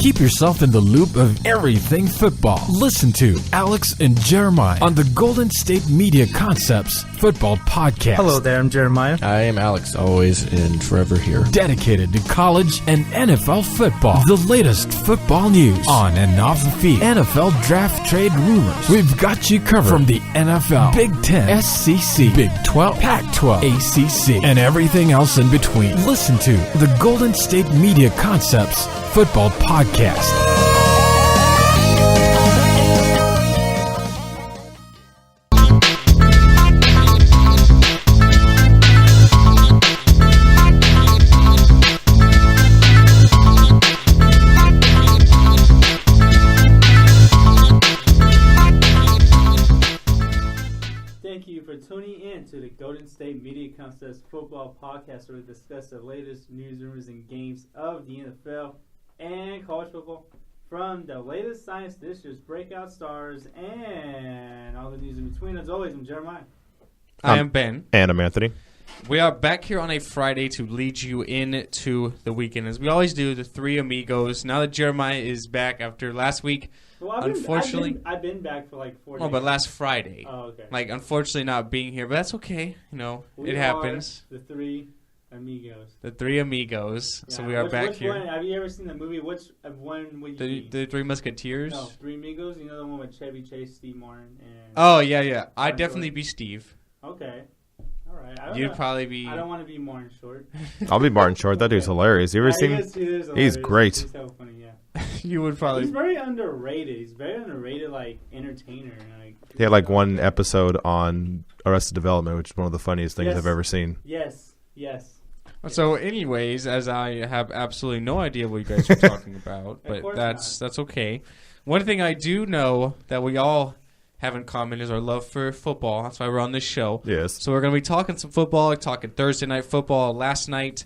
Keep yourself in the loop of everything football. Listen to Alex and Jeremiah on the Golden State Media Concepts Football Podcast. Hello there, I'm Jeremiah. I am Alex, always and forever here. Dedicated to college and NFL football. The latest football news on and off the field. NFL draft trade rumors. We've got you covered from the NFL, Big Ten, SEC, Big 12, Pac-12, ACC, and everything else in between. Listen to the Golden State Media Concepts Football Podcast. Tuning in to the Golden State Media Concepts Football Podcast, where we discuss the latest news, rumors, and games of the NFL and college football from the latest science dishes, breakout stars, and all the news in between. As always, I'm Jeremiah. I am Ben. And I'm Anthony. We are back here on a Friday to lead you into the weekend. As we always do, the three amigos. Now that Jeremiah is back after last week, well, unfortunately... I've been back for like 4 days. Oh, but last Friday. Oh, okay. Like, unfortunately not being here, but that's okay. You know, it happens. The three amigos. The three amigos. Yeah. So we are back here. One, have you ever seen the movie? Which one would you be? The Three Musketeers? No, Three Amigos. You know the one with Chevy Chase, Steve Martin, and... Oh, yeah. I'd definitely be Steve. Okay. All right. You'd probably be... I don't want to be Martin Short. I'll be Martin Short. That dude's hilarious. You ever seen him? He's great. He's so funny, yeah. You would probably... He's very underrated. He's very underrated, like, entertainer. He had, like, one episode on Arrested Development, which is one of the funniest things I've ever seen. Yes. So, anyways, as I have absolutely no idea what you guys are talking about, but that's okay. One thing I do know that we all have in common is our love for football. That's why we're on this show. Yes. So we're going to be talking some football, talking Thursday night football. Last night,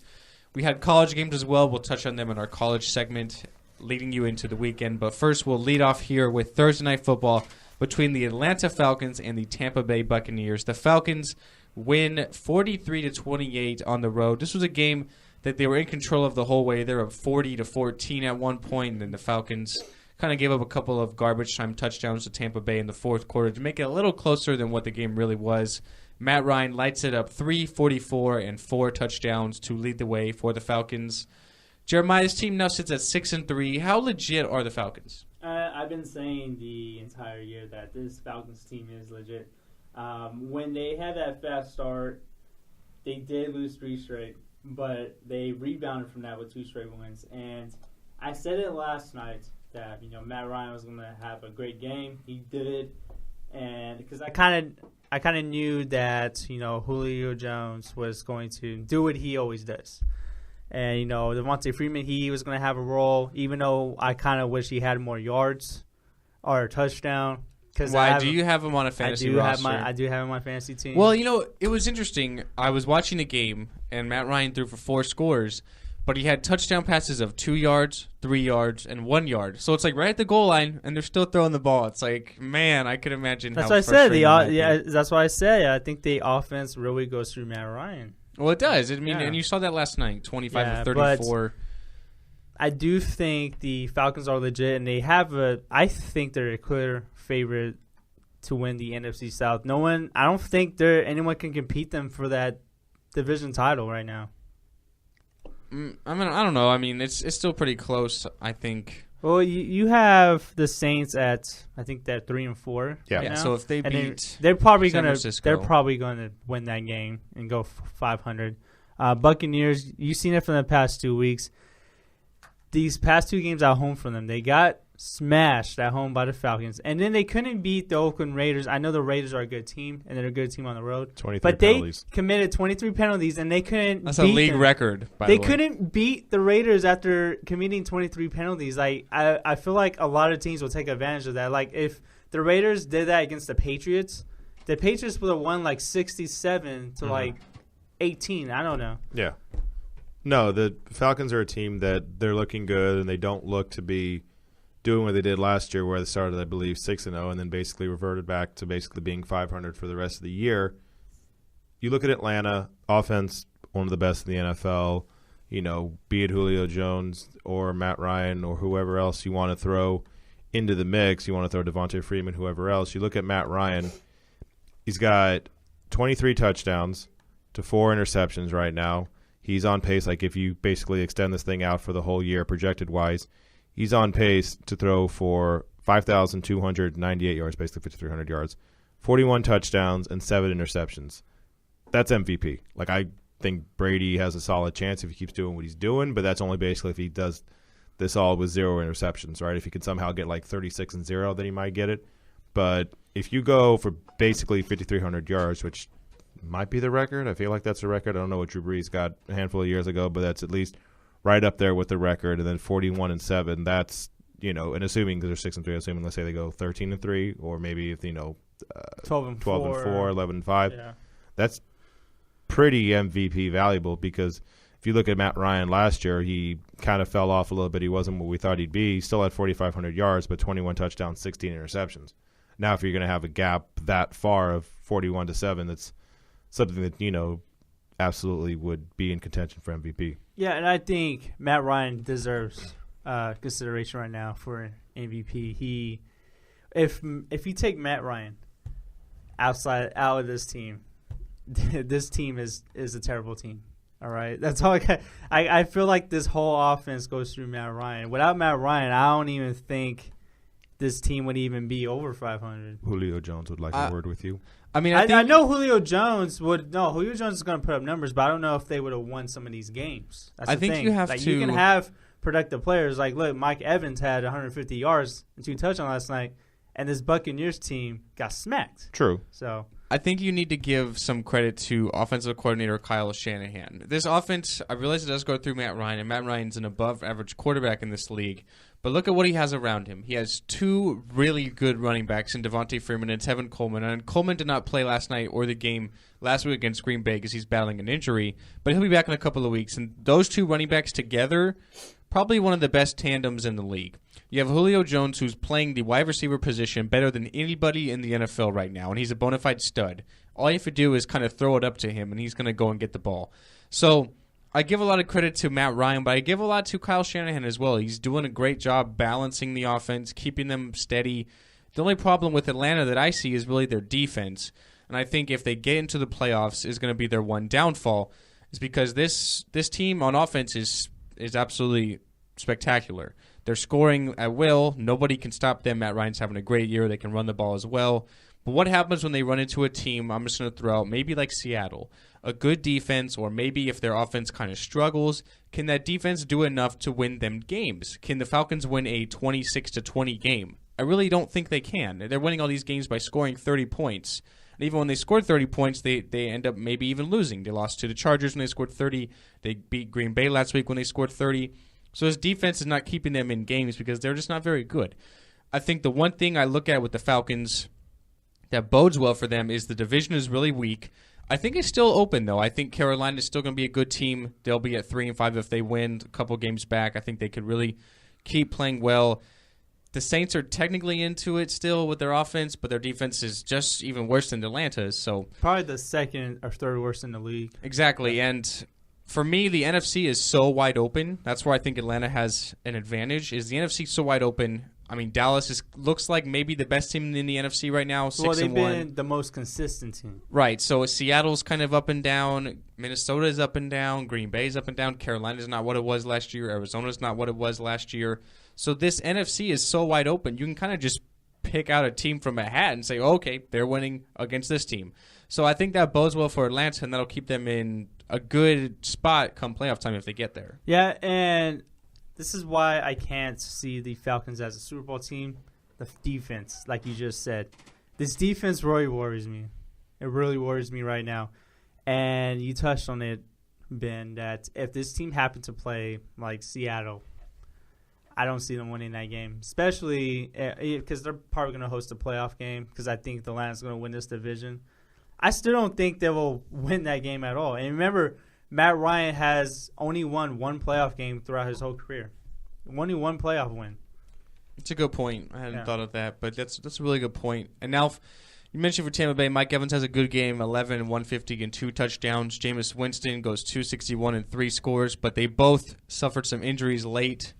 we had college games as well. We'll touch on them in our college segment, leading you into the weekend. But first, we'll lead off here with Thursday night football between the Atlanta Falcons and the Tampa Bay Buccaneers. The Falcons win 43-28 on the road. This was a game that they were in control of the whole way. They were up 40-14 at one point, and then the Falcons kind of gave up a couple of garbage time touchdowns to Tampa Bay in the fourth quarter to make it a little closer than what the game really was. Matt Ryan lights it up 344 and 4 touchdowns to lead the way for the Falcons. Jeremiah's team now sits at 6-3. How legit are the Falcons? I've been saying the entire year that this Falcons team is legit. When they had that fast start, they did lose 3 straight, but they rebounded from that with 2 straight wins. And I said it last night that Matt Ryan was going to have a great game. He did, and because I kind of knew that Julio Jones was going to do what he always does, and Devontae Freeman, he was going to have a role. Even though I kind of wish he had more yards or a touchdown. Why do you have him on a fantasy roster? I do have him on my fantasy team. Well, it was interesting. I was watching the game, and Matt Ryan threw for 4 scores. But he had touchdown passes of 2 yards, 3 yards, and 1 yard. So it's like right at the goal line, and they're still throwing the ball. It's like, man, I could imagine how frustrating that would be. That's why I said I think the offense really goes through Matt Ryan. Well, it does. I mean, and you saw that last night, 25 of 34. I do think the Falcons are legit, and I think they're a clear favorite to win the NFC South. I don't think anyone can compete them for that division title right now. I mean, I don't know. I mean, it's still pretty close, I think. Well, you have the Saints at, I think they're 3-4. Yeah. So if they beat, they're probably gonna win that game and go 500. Buccaneers, you've seen it from the past 2 weeks. These past 2 games at home for them, they got smashed at home by the Falcons, and then they couldn't beat the Oakland Raiders. I know the Raiders are a good team, and they're a good team on the road. 23 but penalties. They committed 23 penalties, and they couldn't. That's a league record. By the way, they couldn't beat the Raiders after committing 23 penalties. I feel like a lot of teams will take advantage of that. Like if the Raiders did that against the Patriots would have won like 67 to like 18. I don't know. Yeah. No, the Falcons are a team that they're looking good, and they don't look to be doing what they did last year, where they started, I believe, 6-0, and then basically reverted back to basically being 500 for the rest of the year. You look at Atlanta, offense, one of the best in the NFL. be it Julio Jones or Matt Ryan or whoever else you want to throw into the mix. You want to throw Devontae Freeman, whoever else. You look at Matt Ryan, he's got 23 touchdowns to 4 interceptions right now. He's on pace, like if you basically extend this thing out for the whole year, projected-wise, he's on pace to throw for 5,298 yards, basically 5,300 yards, 41 touchdowns, and 7 interceptions. That's MVP. Like, I think Brady has a solid chance if he keeps doing what he's doing, but that's only basically if he does this all with 0 interceptions, right? If he can somehow get like 36-0, then he might get it. But if you go for basically 5,300 yards, which might be the record. I feel like that's the record. I don't know what Drew Brees got a handful of years ago, but that's at least right up there with the record. And then 41-7, that's, and assuming because they're 6-3, assuming let's say they go 13-3, or maybe if 12-4, 11-5, yeah. That's pretty MVP valuable, because if you look at Matt Ryan last year, he kind of fell off a little bit. He wasn't what we thought he'd be. He still had 4,500 yards, but 21 touchdowns, 16 interceptions. Now, if you're going to have a gap that far of 41-7, that's something that, absolutely would be in contention for MVP. Yeah, and I think Matt Ryan deserves consideration right now for MVP. If you take Matt Ryan out of this team, this team is a terrible team. All right, that's all. I feel like this whole offense goes through Matt Ryan. Without Matt Ryan, I don't even think this team would even be over 500. Julio Jones would like a word with you. I mean, I know Julio Jones would. No, Julio Jones is going to put up numbers, but I don't know if they would have won some of these games. That's I the think thing. you have like, to. You can have productive players. Like, look, Mike Evans had 150 yards and 2 touchdowns last night, and this Buccaneers team got smacked. True. So I think you need to give some credit to offensive coordinator Kyle Shanahan. This offense, I realize it does go through Matt Ryan, and Matt Ryan's an above-average quarterback in this league. But look at what he has around him. He has 2 really good running backs in Devontae Freeman and Tevin Coleman. And Coleman did not play last night or the game last week against Green Bay because he's battling an injury. But he'll be back in a couple of weeks. And those 2 running backs together, probably one of the best tandems in the league. You have Julio Jones, who's playing the wide receiver position better than anybody in the NFL right now. And he's a bona fide stud. All you have to do is kind of throw it up to him, and he's going to go and get the ball. So I give a lot of credit to Matt Ryan, but I give a lot to Kyle Shanahan as well. He's doing a great job balancing the offense, keeping them steady. The only problem with Atlanta that I see is really their defense. And I think if they get into the playoffs is going to be their one downfall, is because this team on offense is absolutely spectacular. They're scoring at will. Nobody can stop them. Matt Ryan's having a great year. They can run the ball as well. But what happens when they run into a team, I'm just going to throw out, maybe like Seattle, a good defense, or maybe if their offense kind of struggles, can that defense do enough to win them games? Can the Falcons win a 26-20 game? I really don't think they can. They're winning all these games by scoring 30 points. And even when they scored 30 points, they end up maybe even losing. They lost to the Chargers when they scored 30. They beat Green Bay last week when they scored 30. So this defense is not keeping them in games because they're just not very good. I think the one thing I look at with the Falcons that bodes well for them is the division is really weak. I think it's still open, though. I think Carolina is still going to be a good team. They'll be at 3-5 if they win a couple games back. I think they could really keep playing well. The Saints are technically into it still with their offense, but their defense is just even worse than Atlanta's. So probably the second or third worst in the league. Exactly, and for me, the NFC is so wide open. That's where I think Atlanta has an advantage. Is the NFC so wide open? I mean, Dallas looks like maybe the best team in the NFC right now, 6-1. Well, they've been the most consistent team. Right, so Seattle's kind of up and down. Minnesota is up and down. Green Bay is up and down. Carolina's not what it was last year. Arizona's not what it was last year. So this NFC is so wide open, you can kind of just pick out a team from a hat and say, oh, okay, they're winning against this team. So I think that bodes well for Atlanta, and that'll keep them in a good spot come playoff time if they get there. Yeah, and this is why I can't see the Falcons as a Super Bowl team. The defense, like you just said. This defense really worries me. It really worries me right now. And you touched on it, Ben, that if this team happened to play like Seattle, I don't see them winning that game, especially because they're probably going to host a playoff game because I think the Lions are going to win this division. I still don't think they will win that game at all. And remember, Matt Ryan has only won one playoff game throughout his whole career. Only one playoff win. It's a good point. I hadn't thought of that, but that's a really good point. And now You mentioned for Tampa Bay, Mike Evans has a good game, 11, 150, and 2 touchdowns. Jameis Winston goes 261 and 3 scores, but they both suffered some injuries late.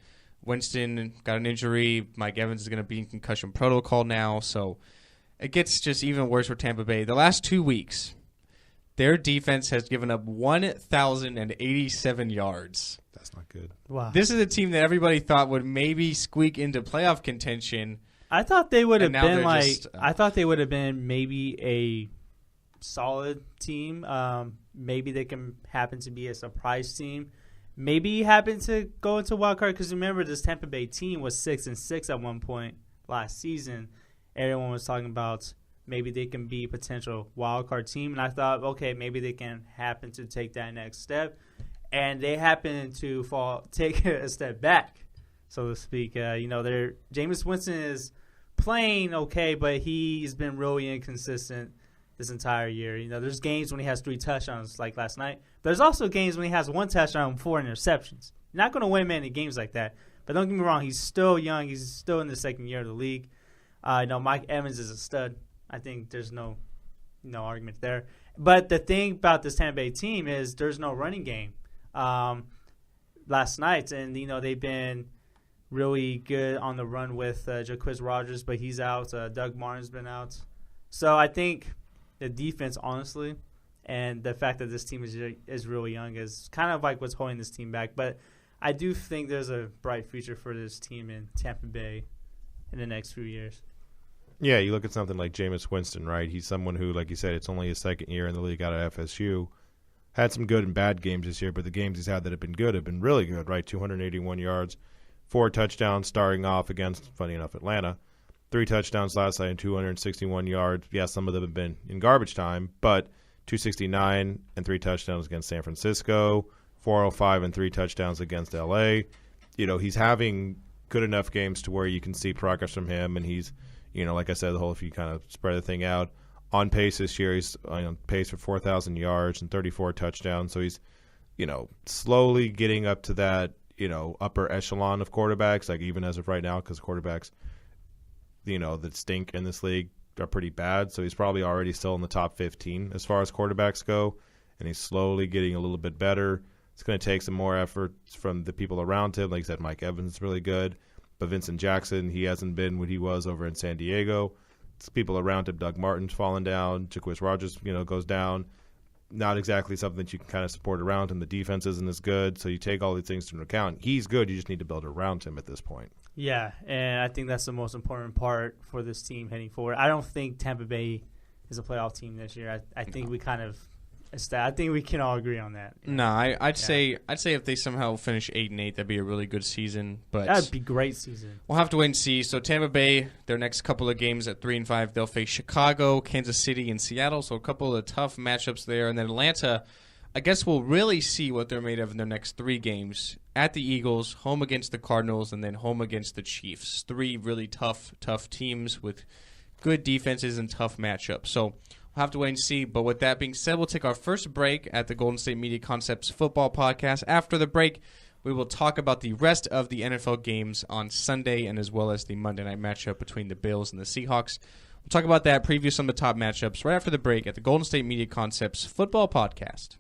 Winston got an injury. Mike Evans is going to be in concussion protocol now, so it gets just even worse for Tampa Bay. The last 2 weeks, their defense has given up 1,087 yards. That's not good. Wow. This is a team that everybody thought would maybe squeak into playoff contention. I thought they would have been I thought they would have been maybe a solid team. Maybe they can happen to be a surprise team. Maybe happen to go into wild card because remember this Tampa Bay team was 6-6 at one point last season. Everyone was talking about maybe they can be a potential wild card team, and I thought, okay, maybe they can happen to take that next step, and they happen to take a step back, so to speak. Jameis Winston is playing okay, but he's been really inconsistent this entire year. There's games when he has 3 touchdowns like last night. But there's also games when he has 1 touchdown and 4 interceptions. You're not going to win many games like that. But don't get me wrong, he's still young. He's still in the second year of the league. Mike Evans is a stud. I think there's no argument there. But the thing about this Tampa Bay team is there's no running game last night. And, they've been really good on the run with Jacquizz Rodgers, but he's out. Doug Martin's been out. So I think the defense, honestly, and the fact that this team is really young is kind of like what's holding this team back. But I do think there's a bright future for this team in Tampa Bay in the next few years. Yeah, you look at something like Jameis Winston, right? He's someone who, like you said, it's only his second year in the league out of FSU. Had some good and bad games this year, but the games he's had that have been good have been really good, right? 281 yards, 4 touchdowns starting off against, funny enough, Atlanta. 3 touchdowns last night and 261 yards. Yeah, some of them have been in garbage time, but 269 and 3 touchdowns against San Francisco, 405 and 3 touchdowns against L.A. He's having good enough games to where you can see progress from him, and he's, like I said, if you kind of spread the thing out, on pace this year. He's on pace for 4,000 yards and 34 touchdowns, so he's, slowly getting up to that, upper echelon of quarterbacks, like even as of right now, because quarterbacks that stink in this league are pretty bad. So he's probably already still in the top 15 as far as quarterbacks go, and he's slowly getting a little bit better. It's going to take some more effort from the people around him. Like you said, Mike Evans is really good, but Vincent Jackson, he hasn't been what he was over in San Diego. It's people around him. Doug Martin's fallen down. Jacquizz Rodgers, goes down. Not exactly something that you can kind of support around him. The defense isn't as good, so you take all these things into account. He's good. You just need to build around him at this point. Yeah, and I think that's the most important part for this team heading forward. I don't think Tampa Bay is a playoff team this year. I think we kind of I think we can all agree on that. No, I'd say if they somehow finish 8-8, that'd be a really good season. But that'd be a great season. We'll have to wait and see. So Tampa Bay, their next couple of games at 3-5, they'll face Chicago, Kansas City, and Seattle. So a couple of tough matchups there. And then Atlanta, I guess we'll really see what they're made of in their next 3 games. At the Eagles, home against the Cardinals, and then home against the Chiefs. 3 really tough teams with good defenses and tough matchups. So we'll have to wait and see. But with that being said, we'll take our first break at the Golden State Media Concepts Football Podcast. After the break, we will talk about the rest of the NFL games on Sunday and as well as the Monday night matchup between the Bills and the Seahawks. We'll talk about that, preview some of the top matchups right after the break at the Golden State Media Concepts Football Podcast.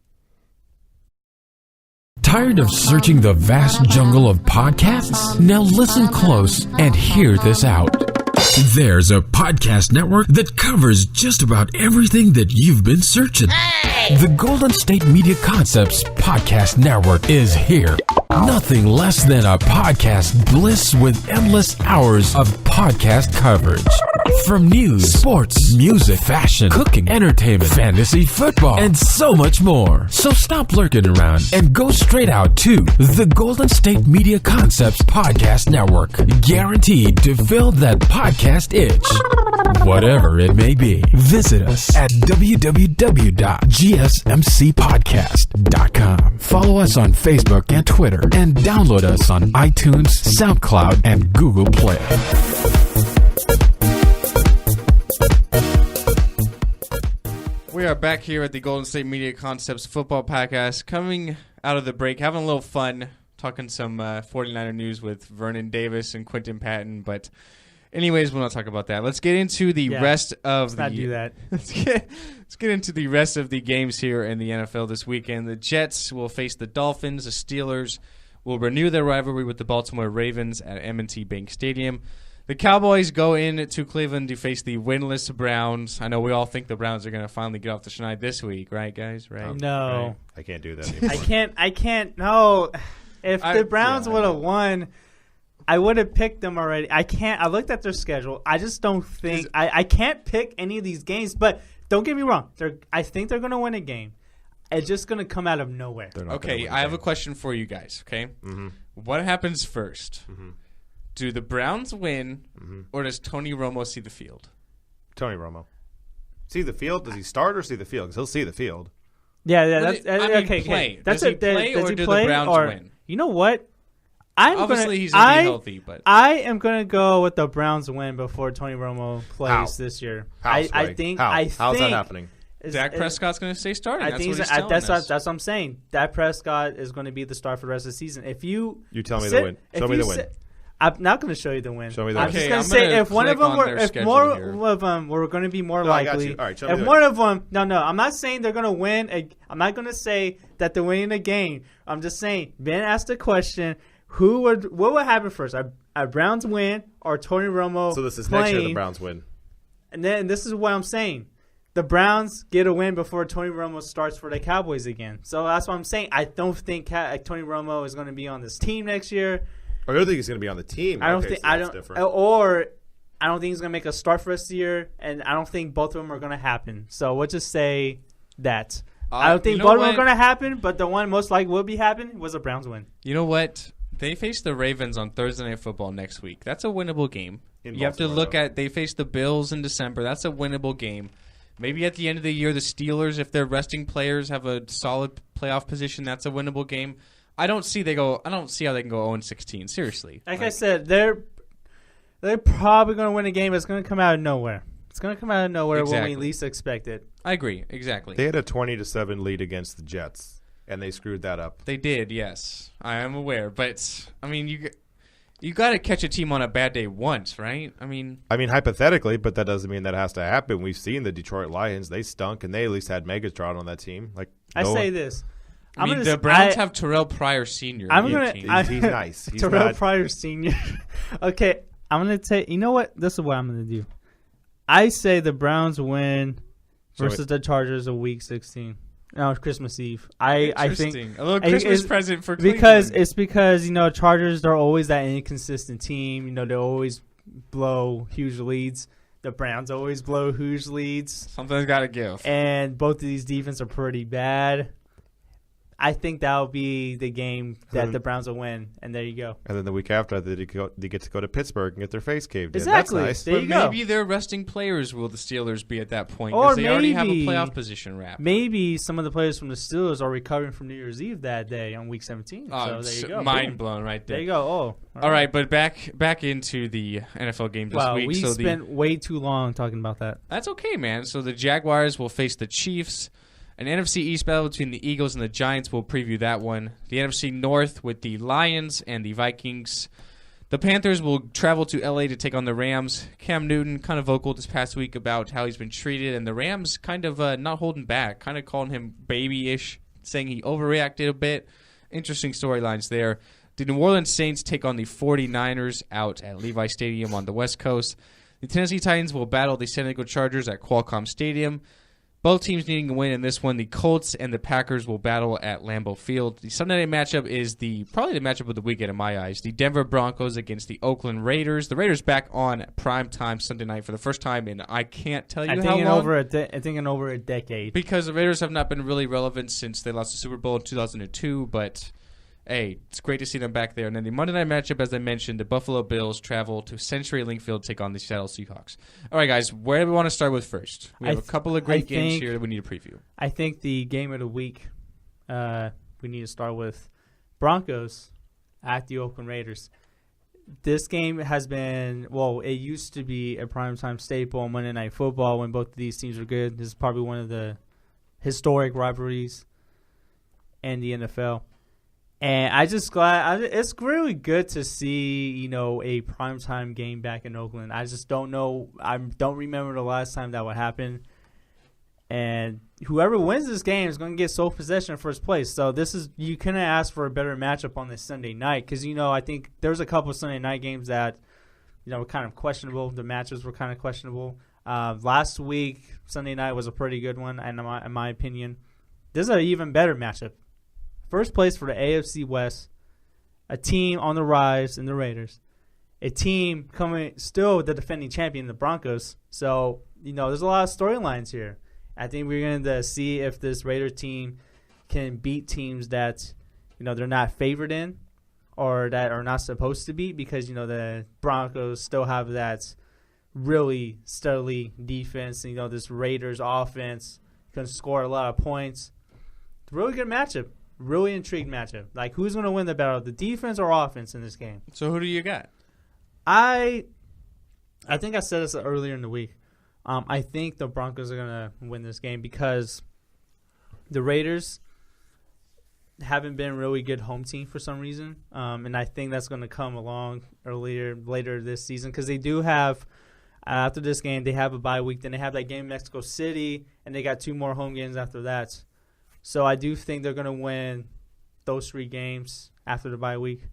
Tired of searching the vast jungle of podcasts? Now listen close and hear this out. There's a podcast network that covers just about everything that you've been searching. Hey! The Golden State Media Concepts Podcast Network is here. Nothing less than a podcast bliss with endless hours of podcast coverage. From news, sports, music, fashion, cooking, entertainment, fantasy, football, and so much more. So stop lurking around and go straight out to the Golden State Media Concepts Podcast Network. Guaranteed to fill that podcast itch. Whatever it may be. Visit us at www.gsmcpodcast.com. Follow us on Facebook and Twitter, and download us on iTunes, SoundCloud, and Google Play. We are back here at the Golden State Media Concepts Football Podcast, coming out of the break, having a little fun, talking some 49er news with Vernon Davis and Quentin Patton, but Anyways, we'll not talk about that. Let's get into the rest of the. Let's not do that. Let's get into the rest of the games here in the NFL this weekend. The Jets will face the Dolphins. The Steelers will renew their rivalry with the Baltimore Ravens at M&T Bank Stadium. The Cowboys go into Cleveland to face the winless Browns. I know we all think the Browns are going to finally get off the schneid this week, right, guys? Right? No. Right. I can't do that anymore. I can't. No. If the Browns would have won, I would have picked them already. I can't. I looked at their schedule. I just don't think – I can't pick any of these games. But don't get me wrong. I think they're going to win a game. It's just going to come out of nowhere. Okay, I have a question for you guys, okay? Mm-hmm. What happens first? Mm-hmm. Do the Browns win, or does Tony Romo see the field? Tony Romo. See the field? Does he start or see the field? Because he'll see the field. Yeah, that's okay. Play. Does he play or do the Browns win? You know what? Obviously, he's going to be healthy, but I am going to go with the Browns win before Tony Romo plays this year. How's that happening? Dak Prescott's going to stay starting. That's what I'm saying. Dak Prescott is going to be the star for the rest of the season. If you tell me the win. Show me the win. I'm not going to show you the win. Show me the win. I'm just going to say if one of them were, if more of them were going to be more likely. All right, show me if one of them, no, I'm not saying they're going to win. I'm not going to say that they're winning a game. I'm just saying Ben asked the question: what would happen first? A Browns win or Tony Romo? So this is playing, next year the Browns win. And then this is what I'm saying. The Browns get a win before Tony Romo starts for the Cowboys again. So that's what I'm saying. I don't think Tony Romo is going to be on this team next year. I don't think he's going to be on the team. I don't think he's going to make a start for us this year, and I don't think both of them are going to happen. So we'll just say that. I don't think both of them are going to happen, but the one most likely will be happening was a Browns win. You know what? They face the Ravens on Thursday Night Football next week. That's a winnable game. You have to look at they face the Bills in December. That's a winnable game. Maybe at the end of the year, the Steelers, if their resting players have a solid playoff position, that's a winnable game. I don't see how they can go 0-16. Seriously, I said, they're probably going to win a game. It's going to come out of nowhere. It's going to come out of nowhere when we least expect it. I agree. Exactly. They had a 20-7 lead against the Jets, and they screwed that up. They did. Yes, I am aware. But I mean, you got to catch a team on a bad day once, right? I mean, hypothetically, but that doesn't mean that has to happen. We've seen the Detroit Lions; they stunk, and they at least had Megatron on that team. Say this. The Browns have Terrell Pryor Sr. He's nice. He's Terrell Pryor Sr. Okay, I'm going to take – you know what? This is what I'm going to do. I say the Browns win versus the Chargers of Week 16. No, Christmas Eve. I think a little Christmas present for Cleveland. Because Chargers, they're always that inconsistent team. They always blow huge leads. The Browns always blow huge leads. Something's got to give. And both of these defenses are pretty bad. I think that will be the game that the Browns will win, and there you go. And then the week after, they get to go to Pittsburgh and get their face caved in. Exactly. That's nice. There you go. Maybe their resting players will the Steelers be at that point because they already have a playoff position wrapped. Maybe some of the players from the Steelers are recovering from New Year's Eve that day on Week 17. Oh, so there you go. Mind blown right there. There you go. All right, but back into the NFL game this week. We spent way too long talking about that. That's okay, man. So the Jaguars will face the Chiefs. An NFC East battle between the Eagles and the Giants. We'll preview that one. The NFC North with the Lions and the Vikings. The Panthers will travel to L.A. to take on the Rams. Cam Newton kind of vocal this past week about how he's been treated, and the Rams kind of not holding back, kind of calling him babyish, saying he overreacted a bit. Interesting storylines there. The New Orleans Saints take on the 49ers out at Levi Stadium on the West Coast. The Tennessee Titans will battle the San Diego Chargers at Qualcomm Stadium. Both teams needing a win in this one. The Colts and the Packers will battle at Lambeau Field. The Sunday night matchup is probably the matchup of the weekend in my eyes. The Denver Broncos against the Oakland Raiders. The Raiders back on primetime Sunday night for the first time in I can't tell you how long. I think in over a decade. Because the Raiders have not been really relevant since they lost the Super Bowl in 2002, but hey, it's great to see them back there. And then the Monday night matchup, as I mentioned, the Buffalo Bills travel to CenturyLink Field to take on the Seattle Seahawks. All right, guys, where do we want to start with first? We have a couple of great games here that we need to preview. I think the game of the week, we need to start with Broncos at the Oakland Raiders. This game has been, it used to be a primetime staple on Monday Night Football when both of these teams are good. This is probably one of the historic rivalries in the NFL. And it's really good to see, a primetime game back in Oakland. I just don't know. I don't remember the last time that would happen. And whoever wins this game is going to get sole possession in first place. So you couldn't ask for a better matchup on this Sunday night because, I think there's a couple of Sunday night games that, were kind of questionable. The matches were kind of questionable. Last week, Sunday night was a pretty good one, and in my opinion. This is an even better matchup. First place for the AFC West, a team on the rise in the Raiders, a team coming still the defending champion, the Broncos. So, there's a lot of storylines here. I think we're going to see if this Raiders team can beat teams that, they're not favored in or that are not supposed to beat because, the Broncos still have that really steadily defense. This Raiders offense can score a lot of points. It's a really good matchup. Really intrigued matchup. Like, who's going to win the battle, the defense or offense in this game? So who do you got? I think I said this earlier in the week. I think the Broncos are going to win this game because the Raiders haven't been a really good home team for some reason. And I think that's going to come along later this season because they do have, after this game, they have a bye week. Then they have that game in Mexico City, and they got 2 more home games after that. So I do think they're going to win those 3 games after the bye week.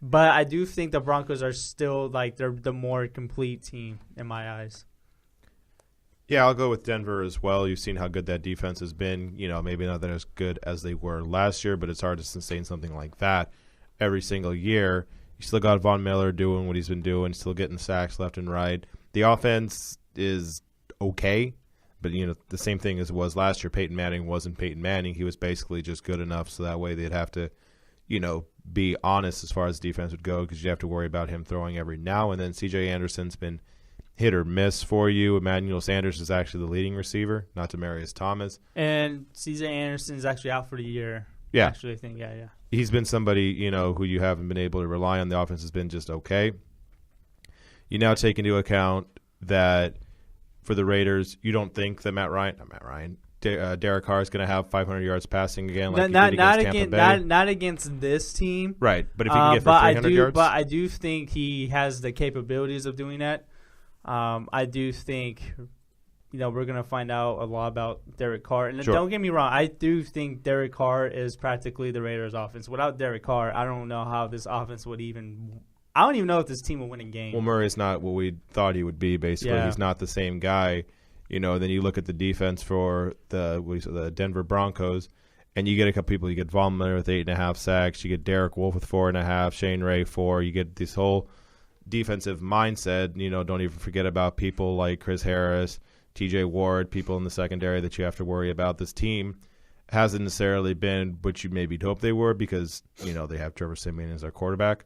But I do think the Broncos are still, they're the more complete team in my eyes. Yeah, I'll go with Denver as well. You've seen how good that defense has been. Maybe not that as good as they were last year, but it's hard to sustain something like that every single year. You still got Von Miller doing what he's been doing, still getting sacks left and right. The offense is okay. But, the same thing as it was last year. Peyton Manning wasn't Peyton Manning. He was basically just good enough so that way they'd have to, be honest as far as defense would go because you'd have to worry about him throwing every now and then. C.J. Anderson's been hit or miss for you. Emmanuel Sanders is actually the leading receiver, not Demaryius Thomas. And C.J. Anderson is actually out for the year. Yeah. Actually, I think, yeah. He's been somebody, who you haven't been able to rely on. The offense has been just okay. You now take into account that for the Raiders, you don't think that Derek Carr is going to have 500 yards passing again like he did against Tampa Bay? Not against this team. Right, but if he can get for 300 yards? But I do think he has the capabilities of doing that. I do think, we're going to find out a lot about Derek Carr. And Don't get me wrong, I do think Derek Carr is practically the Raiders' offense. Without Derek Carr, I don't know how this offense would even – I don't even know if this team will win a game. Well, Murray's not what we thought he would be, basically. Yeah. He's not the same guy. Then you look at the defense for the Denver Broncos, and you get a couple people. You get Von Miller with 8.5 sacks. You get Derek Wolfe with 4.5, Shane Ray 4. You get this whole defensive mindset. Don't even forget about people like Chris Harris, TJ Ward, people in the secondary that you have to worry about. This team hasn't necessarily been what you maybe hope they were because, they have Trevor Siemian as their quarterback.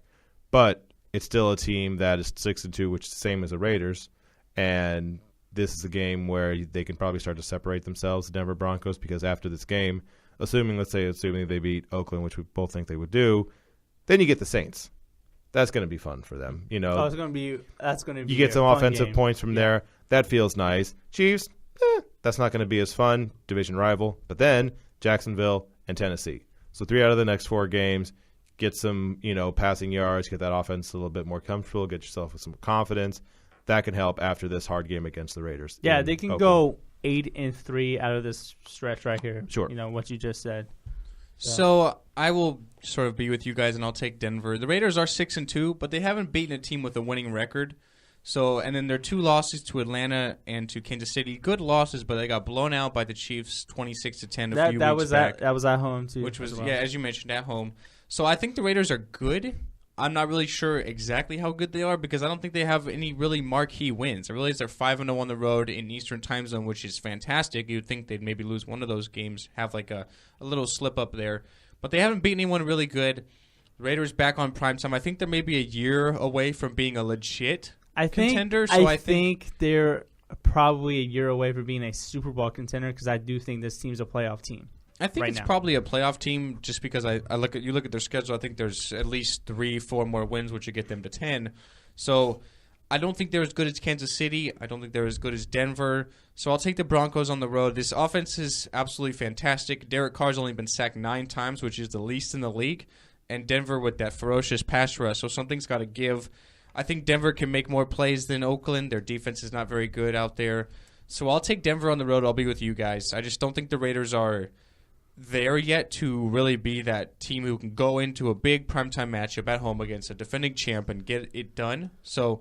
But it's still a team that is 6-2, which is the same as the Raiders. And this is a game where they can probably start to separate themselves, the Denver Broncos, because after this game, assuming they beat Oakland, which we both think they would do, then you get the Saints. That's going to be fun for them. That's going to be you get some offensive points from there. That feels nice. Chiefs, that's not going to be as fun, division rival. But then Jacksonville and Tennessee. So 3 out of the next 4 games. Get some, passing yards, get that offense a little bit more comfortable, get yourself with some confidence. That can help after this hard game against the Raiders. Yeah, they can go 8-3 out of this stretch right here. Sure. What you just said. So I will sort of be with you guys, and I'll take Denver. The Raiders are 6-2, but they haven't beaten a team with a winning record. And then their 2 losses to Atlanta and to Kansas City, good losses, but they got blown out by the Chiefs 26-10 a few weeks back. That was at home too. Which was, as you mentioned, at home. So I think the Raiders are good. I'm not really sure exactly how good they are because I don't think they have any really marquee wins. I realize they're 5-0 on the road in Eastern Time Zone, which is fantastic. You'd think they'd maybe lose one of those games, have like a little slip up there. But they haven't beaten anyone really good. The Raiders back on primetime. I think they're maybe a year away from being a legit contender. So I think they're probably a year away from being a Super Bowl contender because I do think this team's a playoff team. I think it's probably a playoff team just because I look at their schedule. I think there's at least 3-4 more wins, which would get them to 10. So I don't think they're as good as Kansas City. I don't think they're as good as Denver. So I'll take the Broncos on the road. This offense is absolutely fantastic. Derek Carr's only been sacked 9 times, which is the least in the league. And Denver with that ferocious pass rush. So something's got to give. I think Denver can make more plays than Oakland. Their defense is not very good out there. So I'll take Denver on the road. I'll be with you guys. I just don't think the Raiders are there yet to really be that team who can go into a big primetime matchup at home against a defending champ and get it done. So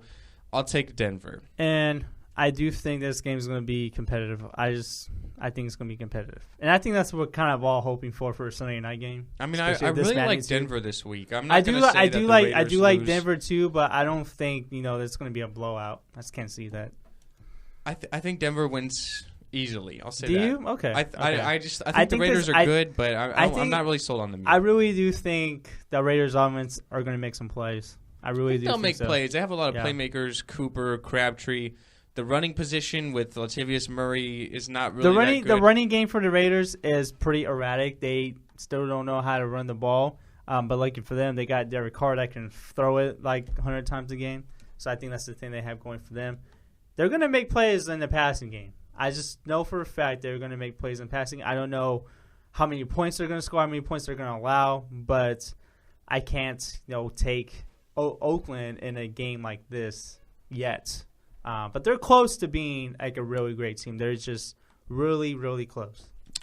I'll take Denver. And I do think this game is going to be competitive. I think it's going to be competitive. And I think that's what kind of all hoping for a Sunday night game. I mean, I really like Denver this week. I'm not going to say I that do the like Raiders I do like lose. Denver too, but I don't think, there's going to be a blowout. I just can't see that. I think Denver wins easily. I'll say do that. you? Okay. I think the Raiders are good, but I'm not really sold on them yet. I really do think the Raiders offense are going to make some plays. I really do. They'll make so. plays. They have a lot of playmakers. Cooper, Crabtree. The running position with Latavius Murray is not really that good. The running game for the Raiders is pretty erratic. They still don't know how to run the ball. But lucky for them, they got Derek Carr that can throw it like 100 times a game. So I think that's the thing they have going for them. They're going to make plays in the passing game. I just know for a fact they're going to make plays in passing. I don't know how many points they're going to score, how many points they're going to allow, but I can't, take Oakland in a game like this yet. But they're close to being like a really great team. They're just really, really close.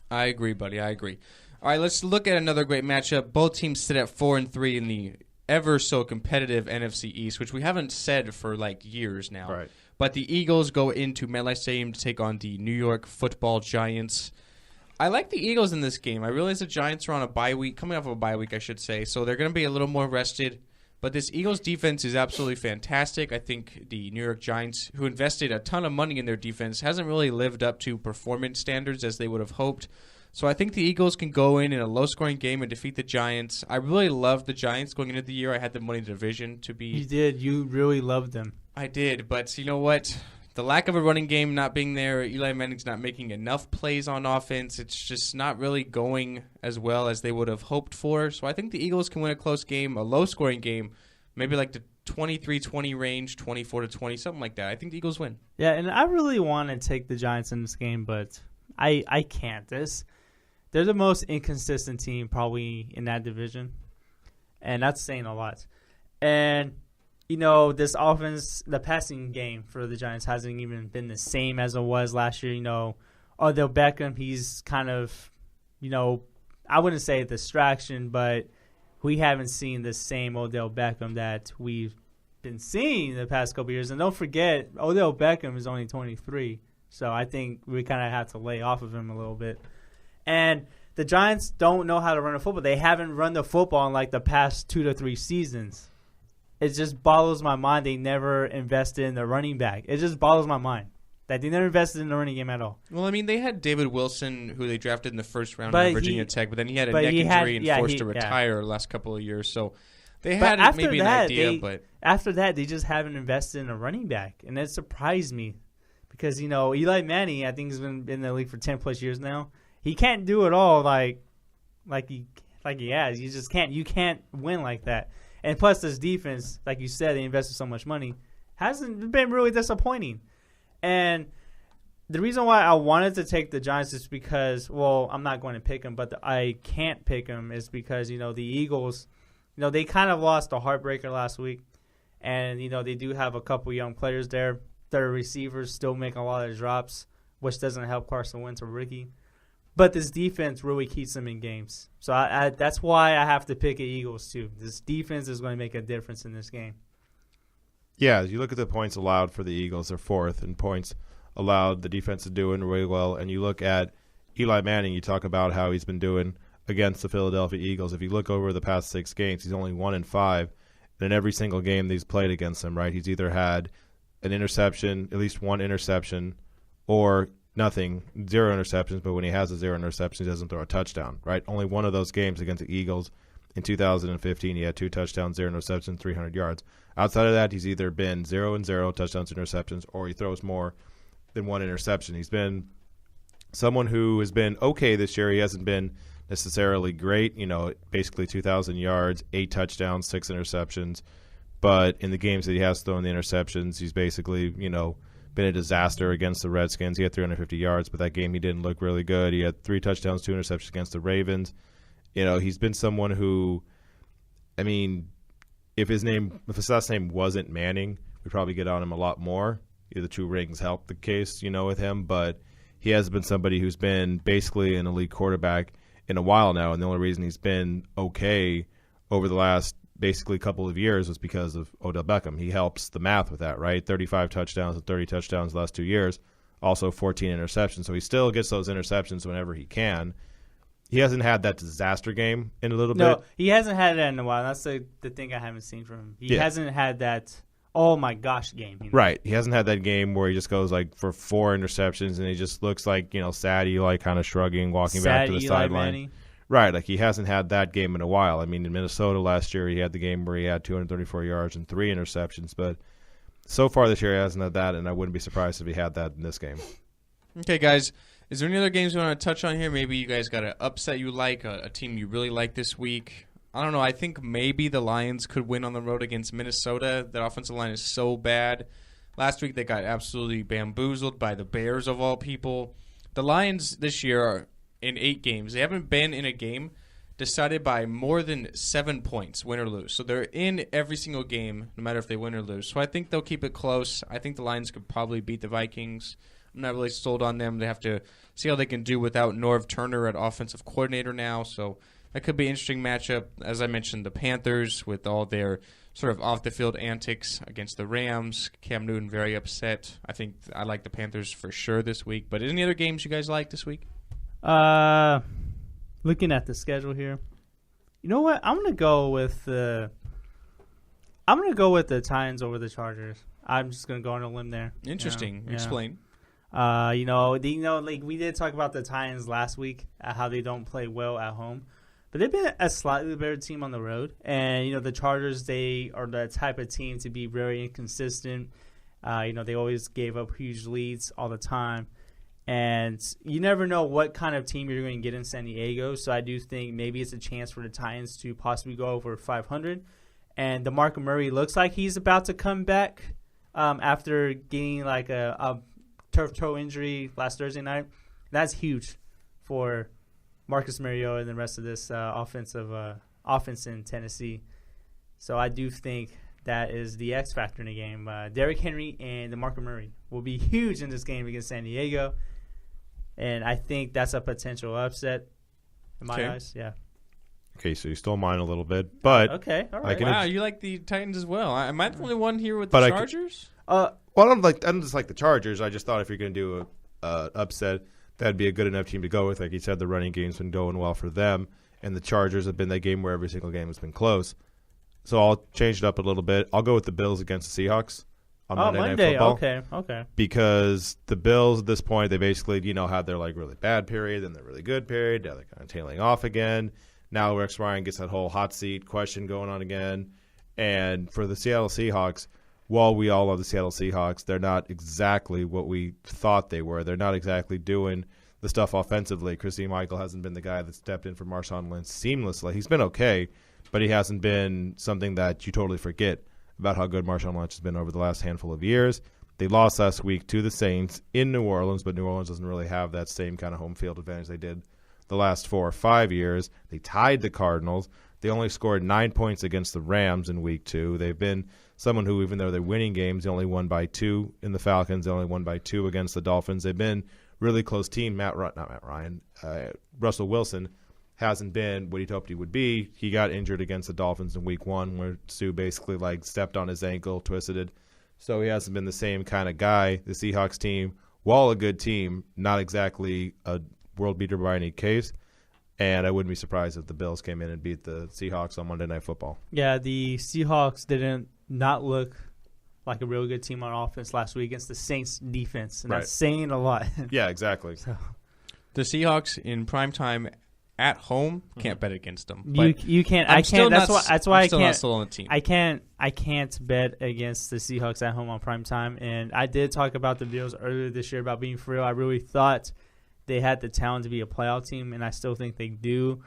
I agree, buddy. I agree. All right, let's look at another great matchup. Both teams sit at 4-3 in the ever so competitive NFC East, which we haven't said for like years now. Right. But the Eagles go into MetLife Stadium to take on the New York Football Giants. I like the Eagles in this game. I realize the Giants are on a bye week, coming off of a bye week, I should say, so they're going to be a little more rested. But this Eagles defense is absolutely fantastic. I think the New York Giants, who invested a ton of money in their defense, hasn't really lived up to performance standards as they would have hoped. So I think the Eagles can go in a low-scoring game and defeat the Giants. I really loved the Giants going into the year. I had them winning the division to be. You did. You really loved them. I did, but you know what? The lack of a running game not being there, Eli Manning's not making enough plays on offense. It's just not really going as well as they would have hoped for. So I think the Eagles can win a close game, a low-scoring game, maybe like the 23-20 range, 24-20, something like that. I think the Eagles win. Yeah, and I really want to take the Giants in this game, but I can't. They're the most inconsistent team probably in that division, and that's saying a lot. And this offense, the passing game for the Giants hasn't even been the same as it was last year. Odell Beckham, he's kind of, I wouldn't say a distraction, but we haven't seen the same Odell Beckham that we've been seeing the past couple years. And don't forget, Odell Beckham is only 23, so I think we kind of have to lay off of him a little bit. And the Giants don't know how to run the football. They haven't run the football in like the past 2 to 3 seasons. It just boggles my mind they never invested in the running back. It just boggles my mind that they never invested in the running game at all. Well, I mean, they had David Wilson, who they drafted in the first round of Virginia Tech, but then he had a neck injury and forced to retire the last couple of years. So they had maybe an idea, but after that, they just haven't invested in a running back, and it surprised me because Eli Manning, I think, has been in the league for 10+ years now. He can't do it all like he has. You just can't. You can't win like that. And plus, this defense, like you said, they invested so much money, hasn't been really disappointing. And the reason why I wanted to take the Giants is because, well, I'm not going to pick them, but I can't pick them is because, the Eagles, they kind of lost a heartbreaker last week. And, they do have a couple young players there. Their receivers still make a lot of drops, which doesn't help Carson Wentz, a rookie. But this defense really keeps them in games. So that's why I have to pick the Eagles, too. This defense is going to make a difference in this game. Yeah, as you look at the points allowed for the Eagles, they're 4th in points allowed. The defense is doing really well. And you look at Eli Manning, you talk about how he's been doing against the Philadelphia Eagles. If you look over the past 6 games, he's only 1-5. And in every single game that he's played against them, right, he's either had an interception, at least one interception, or nothing, 0 interceptions, but when he has a 0 interception, he doesn't throw a touchdown, right? Only one of those games against the Eagles in 2015, he had 2 touchdowns, 0 interceptions, 300 yards. Outside of that, he's either been 0-0, touchdowns, interceptions, or he throws more than 1 interception. He's been someone who has been okay this year. He hasn't been necessarily great, basically 2,000 yards, 8 touchdowns, 6 interceptions. But in the games that he has thrown the interceptions, he's basically, been a disaster against the Redskins. He had 350 yards, but that game he didn't look really good. He had 3 touchdowns, 2 interceptions against the Ravens. He's been someone who, if his last name wasn't Manning, we'd probably get on him a lot more. The 2 rings helped the case, with him. But he has been somebody who's been basically an elite quarterback in a while now, and the only reason he's been okay over the last basically couple of years was because of Odell Beckham. He helps the math with that, right? 35 touchdowns and 30 touchdowns the last 2 years, also 14 interceptions. So he still gets those interceptions whenever he can. He hasn't had that disaster game in a little bit. No, he hasn't had that in a while. That's the thing I haven't seen from him. He hasn't had that, oh my gosh, game. Right. He hasn't had that game where he just goes for 4 interceptions and he just looks like, sad Eli kind of shrugging, walking back to the sideline. Right, he hasn't had that game in a while. In Minnesota last year, he had the game where he had 234 yards and 3 interceptions. But so far this year, he hasn't had that, and I wouldn't be surprised if he had that in this game. Okay, guys, is there any other games you want to touch on here? Maybe you guys got an upset you like, a team you really like this week. I don't know. I think maybe the Lions could win on the road against Minnesota. Their offensive line is so bad. Last week, they got absolutely bamboozled by the Bears, of all people. The Lions this year are in 8 games. They haven't been in a game decided by more than 7 points, win or lose. So they're in every single game, no matter if they win or lose. So I think they'll keep it close. I think the Lions could probably beat the Vikings. I'm not really sold on them. They have to see how they can do without Norv Turner at offensive coordinator now. So that could be an interesting matchup. As I mentioned, the Panthers with all their sort of off-the-field antics against the Rams. Cam Newton very upset. I think I like the Panthers for sure this week. But any other games you guys like this week? Looking at the schedule here, you know what? I'm gonna go with the Titans over the Chargers. I'm just gonna go on a limb there. Interesting. Yeah. Explain. Like we did talk about the Titans last week, how they don't play well at home, but they've been a slightly better team on the road. And the Chargers, they are the type of team to be very inconsistent. They always gave up huge leads all the time. And you never know what kind of team you're going to get in San Diego. So I do think maybe it's a chance for the Titans to possibly go over 500. And DeMarco Murray looks like he's about to come back after getting a turf toe injury last Thursday night. That's huge for Marcus Mariota and the rest of this offense in Tennessee. So I do think that is the X factor in the game. Derrick Henry and DeMarco Murray will be huge in this game against San Diego. And I think that's a potential upset in my eyes. Yeah. Okay, so you stole mine a little bit, but okay, all right. Wow, you like the Titans as well. Am I the only one here with the Chargers? I don't just like the Chargers. I just thought if you're going to do a upset, that'd be a good enough team to go with. Like you said, the running game's been going well for them, and the Chargers have been that game where every single game has been close. So I'll change it up a little bit. I'll go with the Bills against the Seahawks. On Monday Night Football. Okay. Because the Bills at this point, they basically, had their really bad period, then their really good period. Now they're kind of tailing off again. Now Rex Ryan gets that whole hot seat question going on again. And for the Seattle Seahawks, while we all love the Seattle Seahawks, they're not exactly what we thought they were. They're not exactly doing the stuff offensively. Christine Michael hasn't been the guy that stepped in for Marshawn Lynch seamlessly. He's been okay, but he hasn't been something that you totally forget about how good Marshawn Lynch has been over the last handful of years. They lost last week to the Saints in New Orleans, but New Orleans doesn't really have that same kind of home field advantage they did the last 4 or 5 years. They tied the Cardinals. They only scored 9 points against the Rams in week 2. They've been someone who, even though they're winning games, they only won by 2 in the Falcons. They only won by 2 against the Dolphins. They've been really close team. Russell Wilson hasn't been what he hoped he would be. He got injured against the Dolphins in week 1 where Sue basically stepped on his ankle, twisted it. So he hasn't been the same kind of guy. The Seahawks team, while a good team, not exactly a world beater by any case. And I wouldn't be surprised if the Bills came in and beat the Seahawks on Monday Night Football. Yeah, the Seahawks didn't not look like a real good team on offense last week against the Saints defense. And that's saying a lot. Yeah, exactly. The Seahawks in primetime at home, can't bet against them. You can't. I can't. That's why I can't. Not still on the team. I can't bet against the Seahawks at home on primetime. And I did talk about the Bills earlier this year about being for real. I really thought they had the talent to be a playoff team, and I still think they do.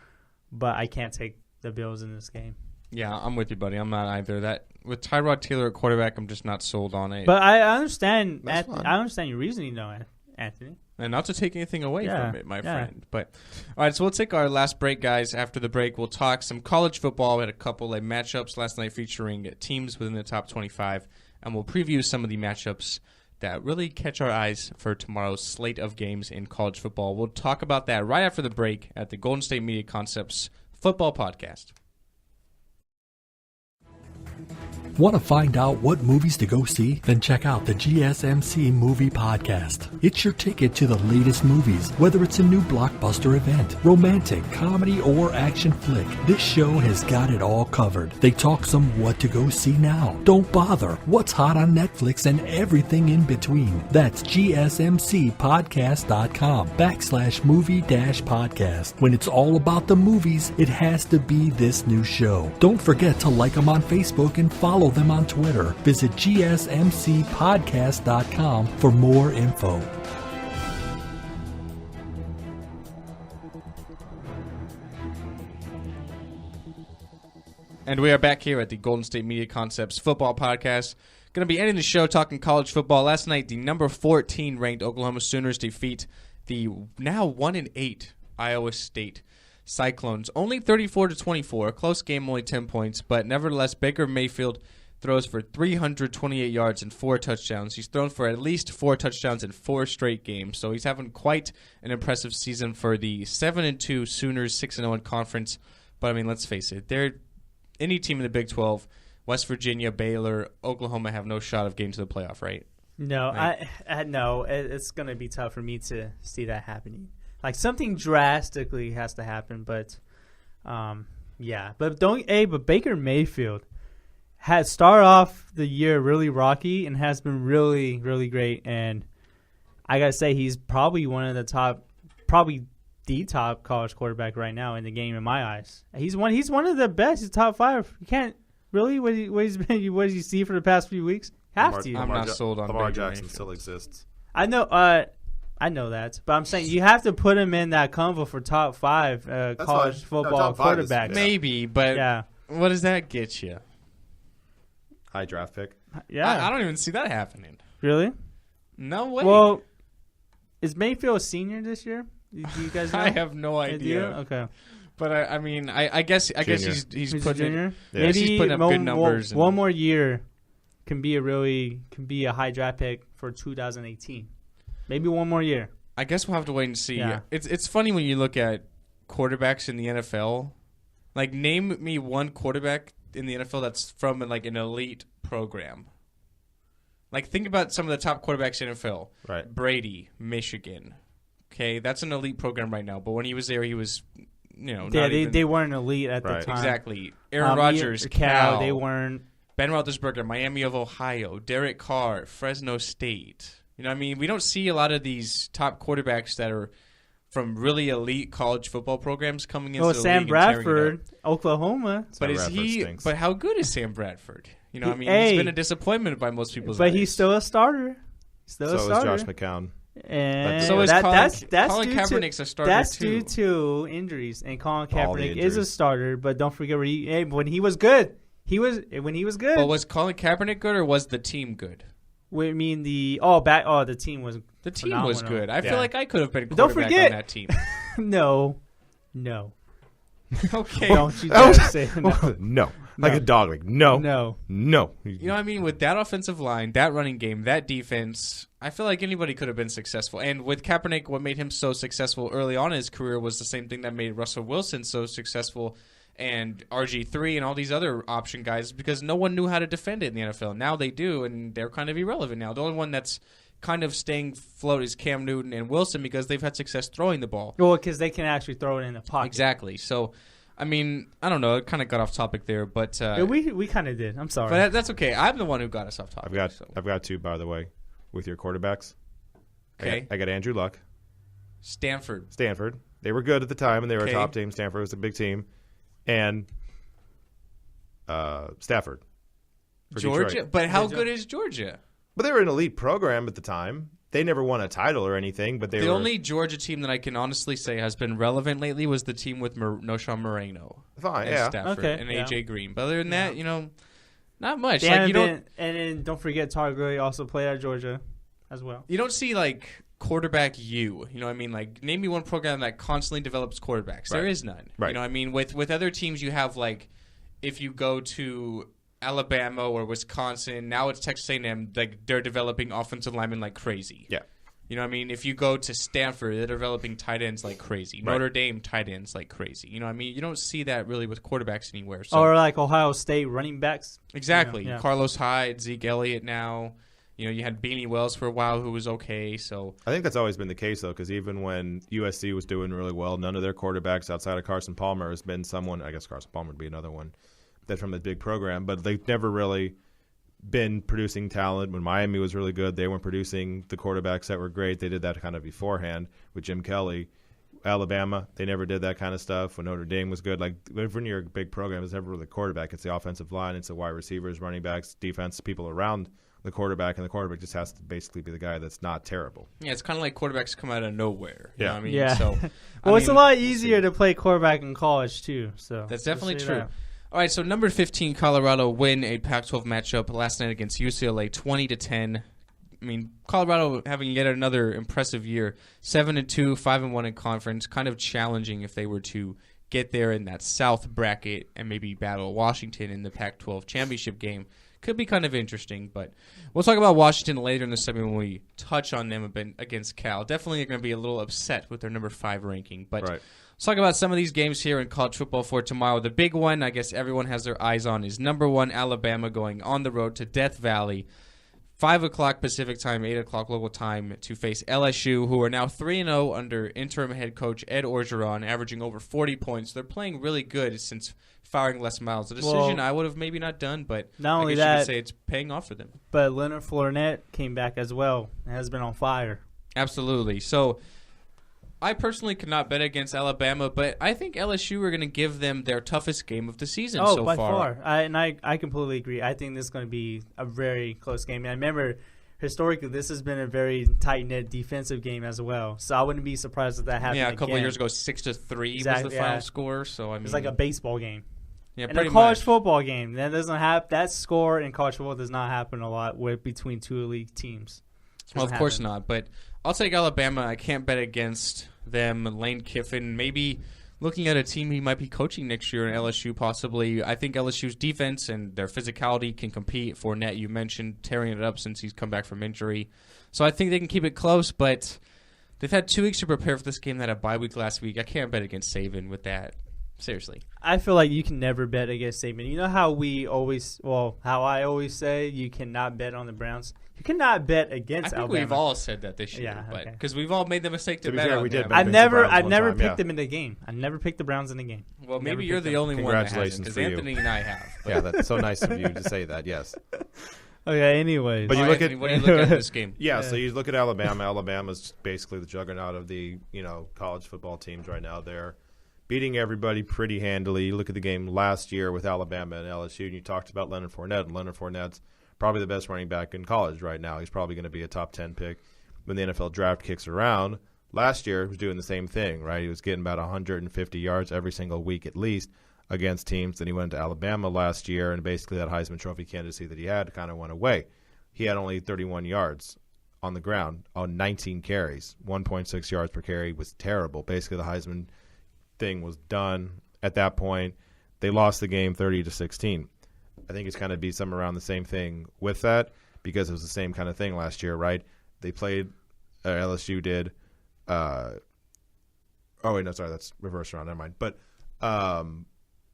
But I can't take the Bills in this game. Yeah, I'm with you, buddy. I'm not either. That with Tyrod Taylor at quarterback, I'm just not sold on it. But I understand. I understand your reasoning, though, Anthony. And not to take anything away from it, my friend. But all right, so we'll take our last break, guys. After the break, we'll talk some college football. We had a couple of matchups last night featuring teams within the top 25, and we'll preview some of the matchups that really catch our eyes for tomorrow's slate of games in college football. We'll talk about that right after the break at the Golden State Media Concepts Football Podcast. Want to find out what movies to go see? Then check out the GSMC Movie Podcast. It's your ticket to the latest movies, whether it's a new blockbuster event, romantic, comedy, or action flick. This show has got it all covered. They talk some what to go see now. Don't bother. What's hot on Netflix and everything in between. That's gsmcpodcast.com/movie-podcast. When it's all about the movies, it has to be this new show. Don't forget to like them on Facebook and follow them on Twitter. Visit gsmcpodcast.com for more info. And we are back here at the Golden State Media Concepts Football Podcast. Going to be ending the show talking college football. Last night, the number 14 ranked Oklahoma Sooners defeat the now 1-8 Iowa State Cyclones. Only 34-24, a close game, only 10 points, but nevertheless, Baker Mayfield throws for 328 yards and 4 touchdowns. He's thrown for at least 4 touchdowns in 4 straight games, so he's having quite an impressive season for the 7-2 Sooners, 6-0 in conference. But, I mean, let's face it, they're any team in the Big 12, West Virginia, Baylor, Oklahoma have no shot of getting to the playoff, right? No, right? No, it's going to be tough for me to see that happening. Like, something drastically has to happen, but, yeah. But Baker Mayfield has started off the year really rocky and has been really, really great. And I got to say, he's probably one of the top, probably the top college quarterback right now in the game in my eyes. He's one of the best. He's top 5. You can't really what did you see for the past few weeks? I'm not sold on Lamar Baker Jackson Mayfield. still exists. I know that, but I'm saying you have to put him in that convo for top 5 college football quarterbacks. Maybe, but what does that get you? High draft pick. Yeah, I don't even see that happening. Really? No way. Well, is Mayfield a senior this year? Do you guys know? I have no idea. Okay. But I mean, I guess he's putting junior. Yeah. Maybe he's putting up good numbers. One more year can be a high draft pick for 2018. Maybe one more year. I guess we'll have to wait and see. Yeah. It's funny when you look at quarterbacks in the NFL. Like, name me one quarterback in the NFL that's from like an elite program. Like, think about some of the top quarterbacks in the NFL. Right. Brady, Michigan. Okay, that's an elite program right now. But when he was there, he was, they weren't elite at the time. Exactly. Aaron Rodgers, Cal. They weren't. Ben Roethlisberger, Miami of Ohio. Derek Carr, Fresno State. You know what I mean? We don't see a lot of these top quarterbacks that are from really elite college football programs coming into the league. Sam Bradford, Oklahoma. But how good is Sam Bradford? You know what I mean? He's been a disappointment by most people's eyes. But he's still a starter. So is Josh McCown. And so is Colin Kaepernick's a starter that's too. Due to injuries, and Colin Kaepernick is a starter. But don't forget when he was good. When he was good. But was Colin Kaepernick good or was the team good? I mean the team was good. I feel like I could have been quarterback don't forget, on that team. No. Okay. Don't you dare say no. No. Like a dog. Like, no. No. You know what I mean? With that offensive line, that running game, that defense, I feel like anybody could have been successful. And with Kaepernick, what made him so successful early on in his career was the same thing that made Russell Wilson so successful and RG3 and all these other option guys, because no one knew how to defend it in the NFL. Now they do, and they're kind of irrelevant now. The only one that's kind of staying afloat is Cam Newton and Wilson because they've had success throwing the ball. Well, because they can actually throw it in the pocket. Exactly. So, I mean, I don't know. It kind of got off topic there, but we kind of did. I'm sorry, but that's okay. I'm the one who got us off topic. I've got 2, by the way, with your quarterbacks. Okay. I got Andrew Luck. Stanford. They were good at the time, and they were a top team. Stanford was a big team. And Stafford. Georgia? Detroit. But how good is Georgia? But they were an elite program at the time. they never won a title or anything, but the only Georgia team that I can honestly say has been relevant lately was the team with Noshawn Moreno. Fine, Stafford and AJ Green. But other than that, not much. And then don't forget Todd Gurley also played at Georgia as well. You don't see quarterback you know what I mean? Name me one program that constantly develops quarterbacks. Right. There is none. Right. You know what I mean? With other teams you have if you go to Alabama or Wisconsin, now it's Texas A&M, they're developing offensive linemen like crazy. Yeah. You know what I mean? If you go to Stanford, they're developing tight ends like crazy. Right. Notre Dame tight ends like crazy. You know what I mean? You don't see that really with quarterbacks anywhere. So. Or Ohio State running backs. Exactly. Yeah. Carlos Hyde, Zeke Elliott now. You had Beanie Wells for a while who was okay. So I think that's always been the case, though, because even when USC was doing really well, none of their quarterbacks outside of Carson Palmer has been someone – I guess Carson Palmer would be another one that's from a big program, but they've never really been producing talent. When Miami was really good, they weren't producing the quarterbacks that were great. They did that kind of beforehand with Jim Kelly. Alabama, they never did that kind of stuff. When Notre Dame was good, when you're a big program, it's never really quarterback. It's the offensive line. It's the wide receivers, running backs, defense, people around the quarterback, and the quarterback just has to basically be the guy that's not terrible. Yeah, it's kind of like quarterbacks come out of nowhere. You know what I mean? Yeah. So, it's a lot easier to play quarterback in college, too. So that's definitely true. All right, so number 15, Colorado win a Pac-12 matchup last night against UCLA, 20-10. I mean, Colorado having yet another impressive year, 7-2, 5-1 in conference. Kind of challenging if they were to get there in that South bracket and maybe battle Washington in the Pac-12 championship game. Could be kind of interesting, but we'll talk about Washington later in the segment when we touch on them a bit against Cal. Definitely going to be a little upset with their number 5 ranking, but right. Let's talk about some of these games here in college football for tomorrow. The big one, I guess everyone has their eyes on, is number 1 Alabama going on the road to Death Valley. 5 o'clock Pacific time, 8 o'clock local time to face LSU, who are now 3-0 under interim head coach Ed Orgeron, averaging over 40 points. They're playing really good since firing Les Miles. A decision I would have maybe not done, but not only I guess you could say it's paying off for them. But Leonard Fournette came back as well and has been on fire. Absolutely. So I personally could not bet against Alabama, but I think LSU are going to give them their toughest game of the season so by far. I completely agree. I think this is going to be a very close game. And I remember historically this has been a very tight-knit defensive game as well. So I wouldn't be surprised if that happened again. Yeah, a couple of years ago, 6-3 was the final score. So I mean, it's like a baseball game. Yeah, and a college football game. That doesn't happen. That score in college football does not happen a lot between two elite teams. Well, of course not. But I'll take Alabama. I can't bet against them. Lane Kiffin, maybe looking at a team he might be coaching next year in LSU possibly. I think LSU's defense and their physicality can compete. Fournette, you mentioned, tearing it up since he's come back from injury. So I think they can keep it close, but they've had 2 weeks to prepare for this game. They had a bye week last week. I can't bet against Saban with that. Seriously. I feel like you can never bet against Saban. You know how how I always say you cannot bet on the Browns? You cannot bet against Alabama. I think we've all said that this year, because we've all made the mistake to bet on them. I've never picked them in the game. I never picked the Browns in the game. Well, maybe you're the only one that hasn't, because Anthony and I have. Yeah, that's so nice of you to say that, yes. Okay, anyways. But what do you look at in this game? Yeah, so you look at Alabama. Alabama's basically the juggernaut of the college football teams right now. They're beating everybody pretty handily. You look at the game last year with Alabama and LSU, and you talked about Leonard Fournette, and Leonard Fournette's probably the best running back in college right now. He's probably going to be a top 10 pick when the NFL draft kicks around. Last year, he was doing the same thing, right? He was getting about 150 yards every single week at least against teams. Then he went to Alabama last year, and basically that Heisman Trophy candidacy that he had kind of went away. He had only 31 yards on the ground on 19 carries. 1.6 yards per carry was terrible. Basically, the Heisman thing was done at that point. They lost the game 30-16. I think it's kind of be something around the same thing with that, because it was the same kind of thing last year, right? They played, LSU did. That's reverse around. Never mind. But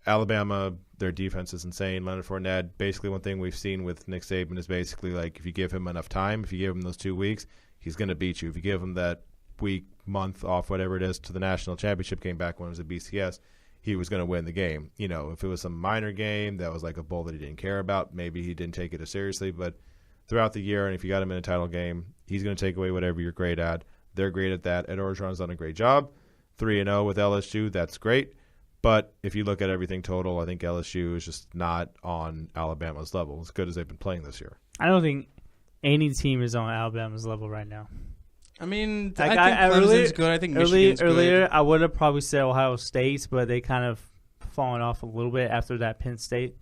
Alabama, their defense is insane. Leonard Fournette, basically one thing we've seen with Nick Saban is basically like if you give him enough time, if you give him those 2 weeks, he's going to beat you. If you give him that week, month off, whatever it is, to the national championship game back when it was at BCS, he was going to win the game. If it was some minor game that was like a bowl that he didn't care about, maybe he didn't take it as seriously. But throughout the year, and if you got him in a title game, he's going to take away whatever you're great at. They're great at that. Ed Orgeron's done a great job. 3-0 with LSU, that's great. But if you look at everything total, I think LSU is just not on Alabama's level as good as they've been playing this year. I don't think any team is on Alabama's level right now. I mean, Like, I think Clemson's good. I think Michigan's earlier, good. I would have probably said Ohio State, but they kind of fallen off a little bit after that Penn State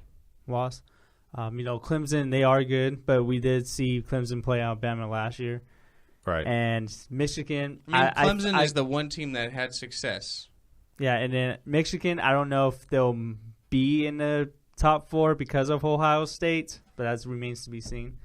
loss. Clemson, they are good, but we did see Clemson play Alabama last year. Right. And Michigan. I mean, Clemson is the one team that had success. Yeah, and then Michigan, I don't know if they'll be in the top 4 because of Ohio State, but that remains to be seen.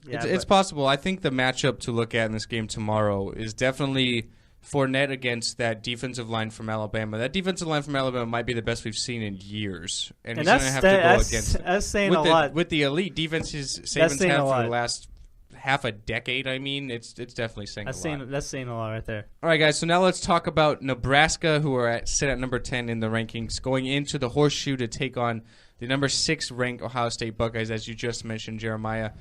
Yeah, it's possible. I think the matchup to look at in this game tomorrow is definitely Fournette against that defensive line from Alabama. That defensive line from Alabama might be the best we've seen in years. And he's going to have to go against that's saying a lot. With the elite defenses Saban's had for the last half a decade, I mean, it's definitely saying a lot. That's saying a lot right there. All right, guys, so now let's talk about Nebraska, who are sit at number 10 in the rankings, going into the Horseshoe to take on the number 6 ranked Ohio State Buckeyes, as you just mentioned, Jeremiah.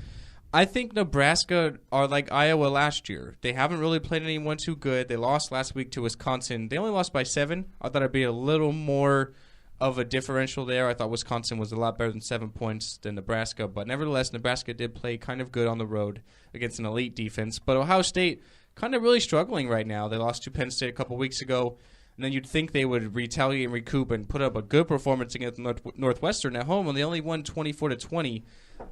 I think Nebraska are like Iowa last year. They haven't really played anyone too good. They lost last week to Wisconsin. They only lost by 7. I thought it'd be a little more of a differential there. I thought Wisconsin was a lot better than 7 points than Nebraska. But nevertheless, Nebraska did play kind of good on the road against an elite defense. But Ohio State kind of really struggling right now. They lost to Penn State a couple weeks ago. And then you'd think they would retaliate and recoup and put up a good performance against Northwestern at home, and they only won 24-20.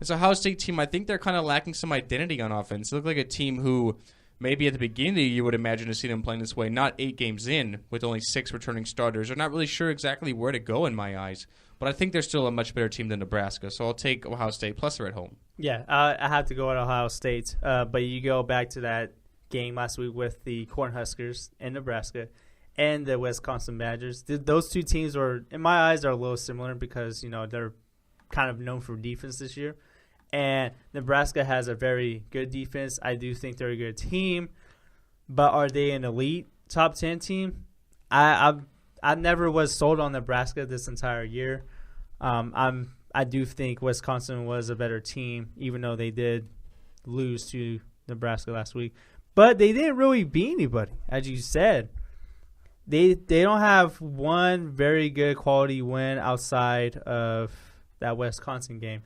It's a Ohio State team. I think they're kind of lacking some identity on offense. They look like a team who maybe at the beginning of the year you would imagine to see them playing this way, not 8 games in with only 6 returning starters. They're not really sure exactly where to go in my eyes. But I think they're still a much better team than Nebraska, so I'll take Ohio State, plus they're at home. Yeah, I have to go at Ohio State. But you go back to that game last week with the Cornhuskers in Nebraska and the Wisconsin Badgers. Those two teams are, in my eyes, are a little similar because, they're kind of known for defense this year. And Nebraska has a very good defense. I do think they're a good team. But are they an elite top 10 team? I never was sold on Nebraska this entire year. I do think Wisconsin was a better team, even though they did lose to Nebraska last week. But they didn't really beat anybody, as you said. They don't have one very good quality win outside of that Wisconsin game.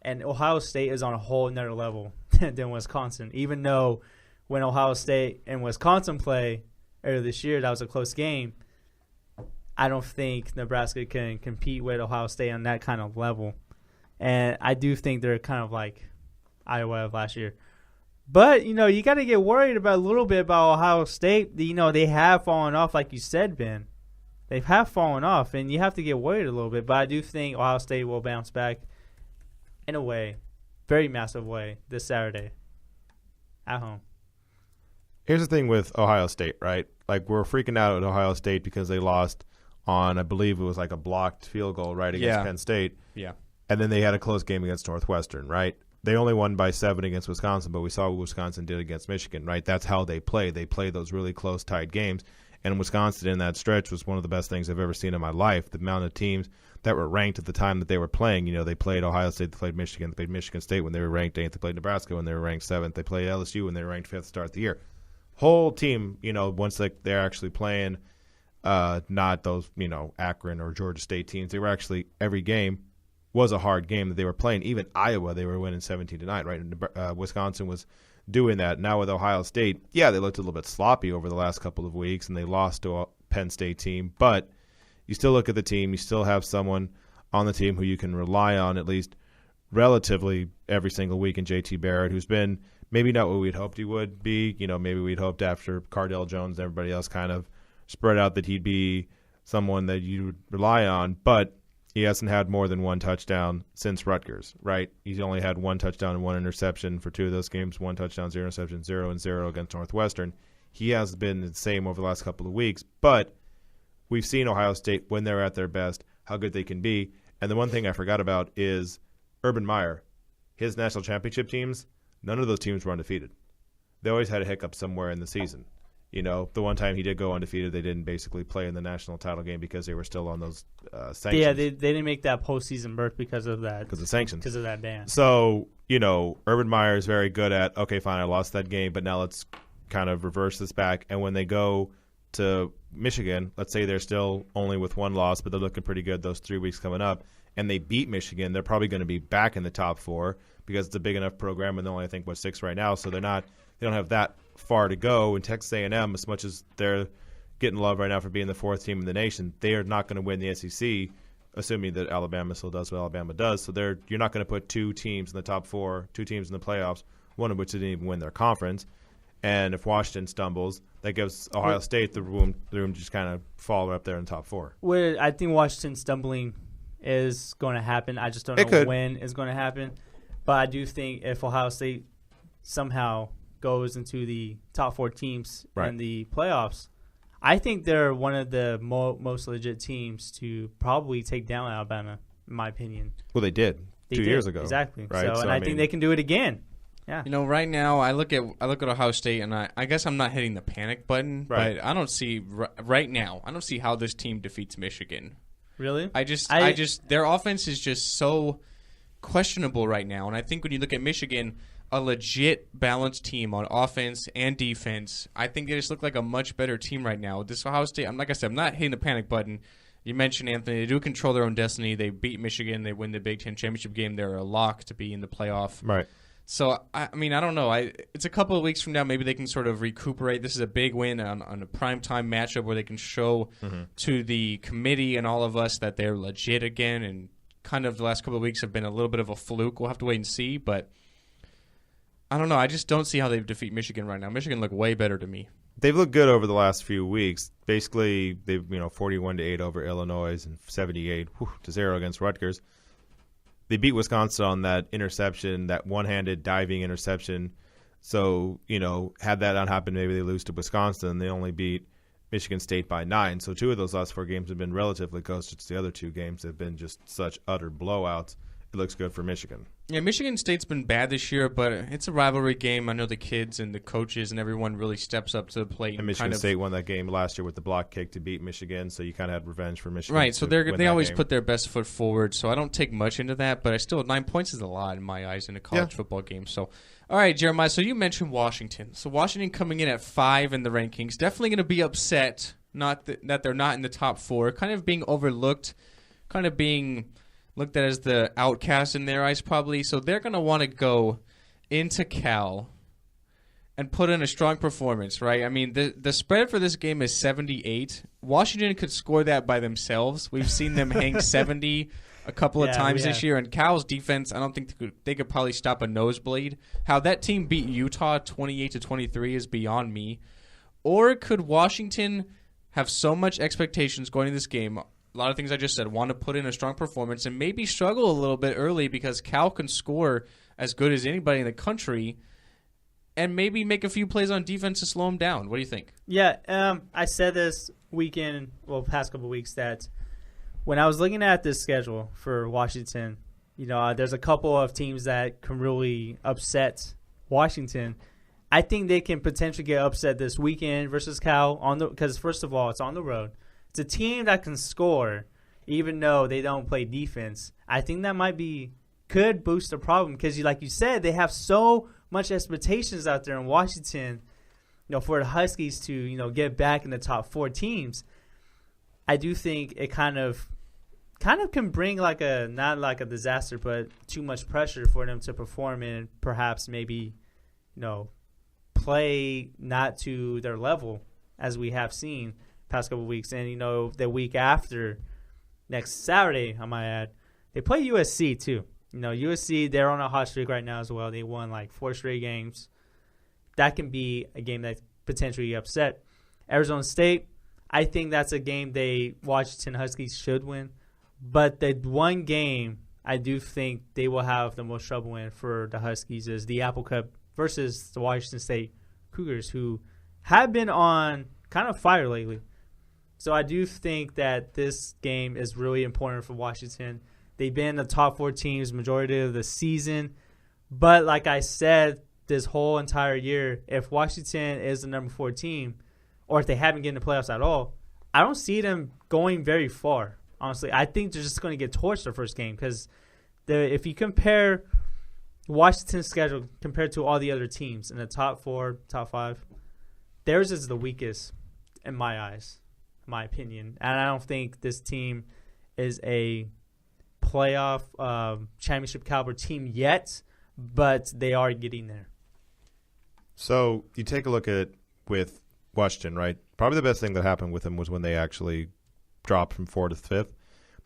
And Ohio State is on a whole nother level than Wisconsin. Even though when Ohio State and Wisconsin play earlier this year, that was a close game, I don't think Nebraska can compete with Ohio State on that kind of level. And I do think they're kind of like Iowa of last year. But, you got to get worried about a little bit about Ohio State. They have fallen off, like you said, Ben. They have fallen off, and you have to get worried a little bit. But I do think Ohio State will bounce back in a way, very massive way, this Saturday at home. Here's the thing with Ohio State, right? Like, we're freaking out at Ohio State because they lost on, I believe it was like a blocked field goal, right, against Penn State. Yeah. And then they had a close game against Northwestern, right? They only won by 7 against Wisconsin, but we saw what Wisconsin did against Michigan, right? That's how they play. They play those really close, tight games. And Wisconsin in that stretch was one of the best things I've ever seen in my life. The amount of teams that were ranked at the time that they were playing, they played Ohio State, they played Michigan, they played Michigan State when they were ranked 8th, they played Nebraska when they were ranked 7th, they played LSU when they were ranked 5th to start the year. Whole team, once they're actually playing not those, Akron or Georgia State teams, they were actually, every game was a hard game that they were playing. Even Iowa, they were winning 17-9, right? And Wisconsin was doing that. Now with Ohio State, they looked a little bit sloppy over the last couple of weeks, and they lost to a Penn State team. But you still look at the team. You still have someone on the team who you can rely on at least relatively every single week in JT Barrett, who's been maybe not what we'd hoped he would be. Maybe we'd hoped after Cardale Jones and everybody else kind of spread out that he'd be someone that you would rely on. But he hasn't had more than one touchdown since Rutgers, right? He's only had 1 touchdown and 1 interception for 2 of those games, 1 touchdown, 0 interception, 0-0 against Northwestern. He has been the same over the last couple of weeks, but we've seen Ohio State, when they're at their best, how good they can be. And the one thing I forgot about is Urban Meyer. His national championship teams, none of those teams were undefeated. They always had a hiccup somewhere in the season. The one time he did go undefeated, they didn't basically play in the national title game because they were still on those sanctions. Yeah, they didn't make that postseason berth because of that. Because of sanctions. Because of that ban. So, Urban Meyer is very good at, okay, fine, I lost that game, but now let's kind of reverse this back. And when they go to Michigan, let's say they're still only with 1 loss, but they're looking pretty good those 3 weeks coming up, and they beat Michigan, they're probably going to be back in the top 4 because it's a big enough program, and they're only, I think, 6 right now, so they don't have that far to go. And Texas A&M, as much as they're getting love right now for being the 4th team in the nation, they are not going to win the SEC, assuming that Alabama still does what Alabama does. So you're not going to put 2 teams in the top 4, 2 teams in the playoffs, one of which didn't even win their conference. And if Washington stumbles, that gives Ohio State the room to just kind of fall up there in the top 4. Well, I think Washington stumbling is going to happen. I just don't know when it's going to happen. But I do think if Ohio State somehow goes into the top 4 teams in the playoffs, I think they're one of the most legit teams to probably take down Alabama, in my opinion. Well, they did 2 years ago. Exactly. Right? So, I think they can do it again. Yeah. Right now I look at Ohio State, and I guess I'm not hitting the panic button, but I don't see right now. I don't see how this team defeats Michigan. Really? I just their offense is just so questionable right now, and I think when you look at Michigan, a legit balanced team on offense and defense, I think they just look like a much better team right now. This Ohio State, like I said, I'm not hitting the panic button. You mentioned, Anthony, they do control their own destiny. They beat Michigan. They win the Big Ten championship game. They're a lock to be in the playoff. Right. So, I don't know. It's a couple of weeks from now. Maybe they can sort of recuperate. This is a big win on a primetime matchup where they can show to the committee and all of us that they're legit again. And kind of the last couple of weeks have been a little bit of a fluke. We'll have to wait and see. But I don't know. I just don't see how they defeat Michigan right now. Michigan look way better to me. They've looked good over the last few weeks. Basically, they've 41-8 over Illinois and 78-0 against Rutgers. They beat Wisconsin on that interception, that one-handed diving interception. So, had that not happened, maybe they lose to Wisconsin. They only beat Michigan State by 9. So 2 of those last 4 games have been relatively close. Just the other 2 games have been just such utter blowouts. It looks good for Michigan. Yeah, Michigan State's been bad this year, but it's a rivalry game. I know the kids and the coaches and everyone really steps up to the plate. And Michigan State won that game last year with the block kick to beat Michigan, so you kind of had revenge for Michigan. Right, so they always put their best foot forward, so I don't take much into that, but 9 points is a lot in my eyes in a college football game. So, all right, Jeremiah, so you mentioned Washington. So Washington coming in at 5 in the rankings, definitely going to be upset that they're not in the top 4, kind of being overlooked, kind of being looked at as the outcast in their eyes probably. So they're going to want to go into Cal and put in a strong performance, right? I mean, the spread for this game is 78. Washington could score that by themselves. We've seen them hang 70 a couple of times this year. And Cal's defense, I don't think they could probably stop a nosebleed. How that team beat Utah 28-23 is beyond me. Or could Washington have so much expectations going into this game? A lot of things I just said, want to put in a strong performance and maybe struggle a little bit early because Cal can score as good as anybody in the country and maybe make a few plays on defense to slow them down. What do you think? Yeah, I said this past couple of weeks, that when I was looking at this schedule for Washington, there's a couple of teams that can really upset Washington. I think they can potentially get upset this weekend versus Cal because first of all, it's on the road. It's a team that can score, even though they don't play defense. I think that could boost the problem because, like you said, they have so much expectations out there in Washington. For the Huskies to get back in the top 4 teams. I do think it kind of can bring not like a disaster, but too much pressure for them to perform and perhaps maybe play not to their level as we have seen past couple of weeks. And the week after, next Saturday, I might add, they play USC too. USC, they're on a hot streak right now as well. They won 4 straight games. That can be a game that potentially upset Arizona State. I think that's a game Washington Huskies should win. But the one game I do think they will have the most trouble in for the Huskies is the Apple Cup versus the Washington State Cougars, who have been on kind of fire lately. So I do think that this game is really important for Washington. They've been in the top 4 teams majority of the season. But like I said this whole entire year, if Washington is the number 4 team, or if they haven't gotten in the playoffs at all, I don't see them going very far, honestly. I think they're just going to get torched their first game because if you compare Washington's schedule compared to all the other teams in the top 4, top 5, theirs is the weakest in my eyes. My opinion, and I don't think this team is a playoff championship caliber team yet, but they are getting there. So you take a look at with Washington, right? Probably the best thing that happened with them was when they actually dropped from 4th to 5th,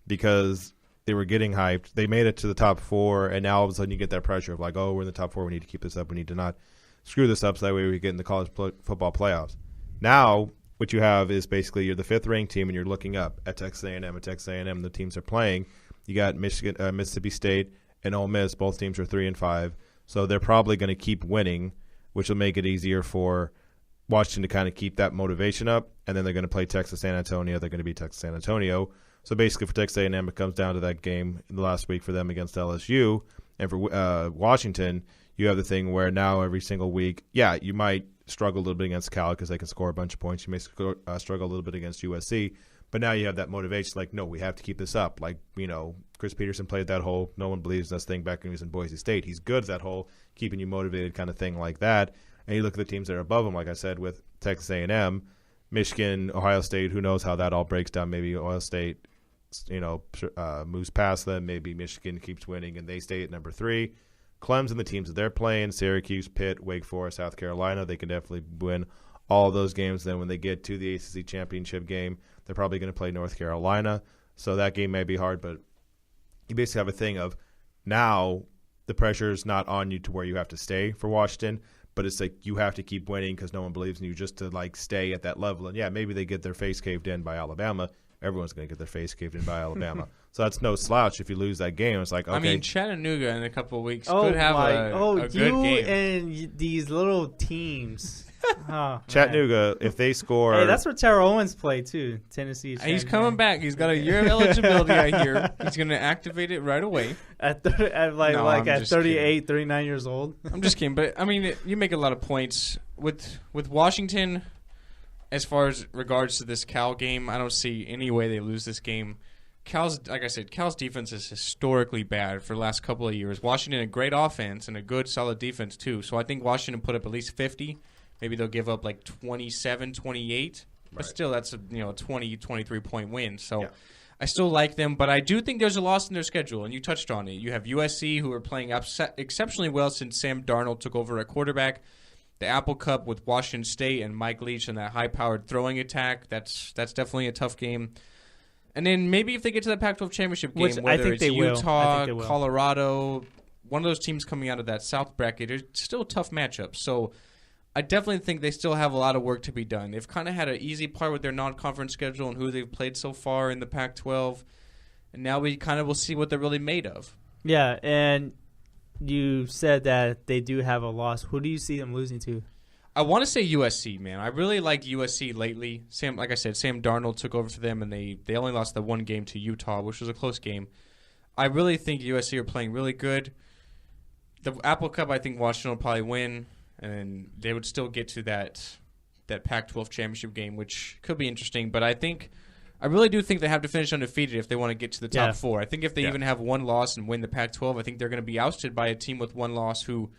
because they were getting hyped. They made it to the top 4, and now all of a sudden you get that pressure of like, oh, we're in the top 4. We need to keep this up. We need to not screw this up so that way we get in the college football playoffs. Now what you have is basically you're the 5th-ranked team, and you're looking up at Texas A&M. At Texas A&M, the teams are playing. You got Michigan, Mississippi State, and Ole Miss. Both teams are 3-5, so they're probably going to keep winning, which will make it easier for Washington to kind of keep that motivation up. And then they're going to play Texas San Antonio. They're going to be Texas San Antonio. So basically for Texas A&M, it comes down to that game in the last week for them against LSU. And for Washington, you have the thing where now every single week, yeah, you might struggle a little bit against Cal because they can score a bunch of points. You may struggle a little bit against USC. But now you have that motivation, like, no, we have to keep this up. Like, Chris Peterson played that whole no one believes in us thing back when he was in Boise State. He's good at that whole keeping you motivated kind of thing like that. And you look at the teams that are above him, like I said, with Texas A&M, Michigan, Ohio State, who knows how that all breaks down. Maybe Ohio State, moves past them. Maybe Michigan keeps winning and they stay at number 3. Clemson, the teams that they're playing, Syracuse, Pitt, Wake Forest, South Carolina, they can definitely win all of those games. Then when they get to the ACC championship game, they're probably going to play North Carolina. So that game may be hard, but you basically have a thing of now the pressure is not on you to where you have to stay for Washington, but it's like you have to keep winning because no one believes in you just to like stay at that level. And yeah, maybe they get their face caved in by Alabama. Everyone's going to get their face caved in by Alabama. So that's no slouch if you lose that game. It's like, okay. I mean, Chattanooga in a couple of weeks could have a good game. And these little teams. Oh, Chattanooga, if they score. Hey, that's where Terrell Owens played too. Tennessee. He's coming back. He's got a year of eligibility, I hear. He's going to activate it right away. At 38, 39 years old. I'm just kidding. But, I mean, you make a lot of points. With Washington, as far as regards to this Cal game, I don't see any way they lose this game. Like I said, Cal's defense is historically bad for the last couple of years. Washington, a great offense and a good, solid defense, too. So I think Washington put up at least 50. Maybe they'll give up like 27, 28. But Right. still, that's a 20, 23-point win. So I still like them. But I do think there's a loss in their schedule, and you touched on it. You have USC, who are playing exceptionally well since Sam Darnold took over at quarterback. The Apple Cup with Washington State and Mike Leach and that high-powered throwing attack, that's definitely a tough game. And then maybe if they get to the Pac-12 championship game, whether it's Utah, Colorado, one of those teams coming out of that South bracket, it's still a tough matchup. So I definitely think they still have a lot of work to be done. They've kind of had an easy part with their non-conference schedule and who they've played so far in the Pac-12. And now we kind of will see what they're really made of. Yeah, and you said that they do have a loss. Who do you see them losing to? I want to say USC, man. I really like USC lately. Like I said, Sam Darnold took over for them, and they only lost the one game to Utah, which was a close game. I really think USC are playing really good. The Apple Cup, I think Washington will probably win, and they would still get to that Pac-12 championship game, which could be interesting. But I really do think they have to finish undefeated if they want to get to the top 4. I think if they even have one loss and win the Pac-12, I think they're going to be ousted by a team with one loss who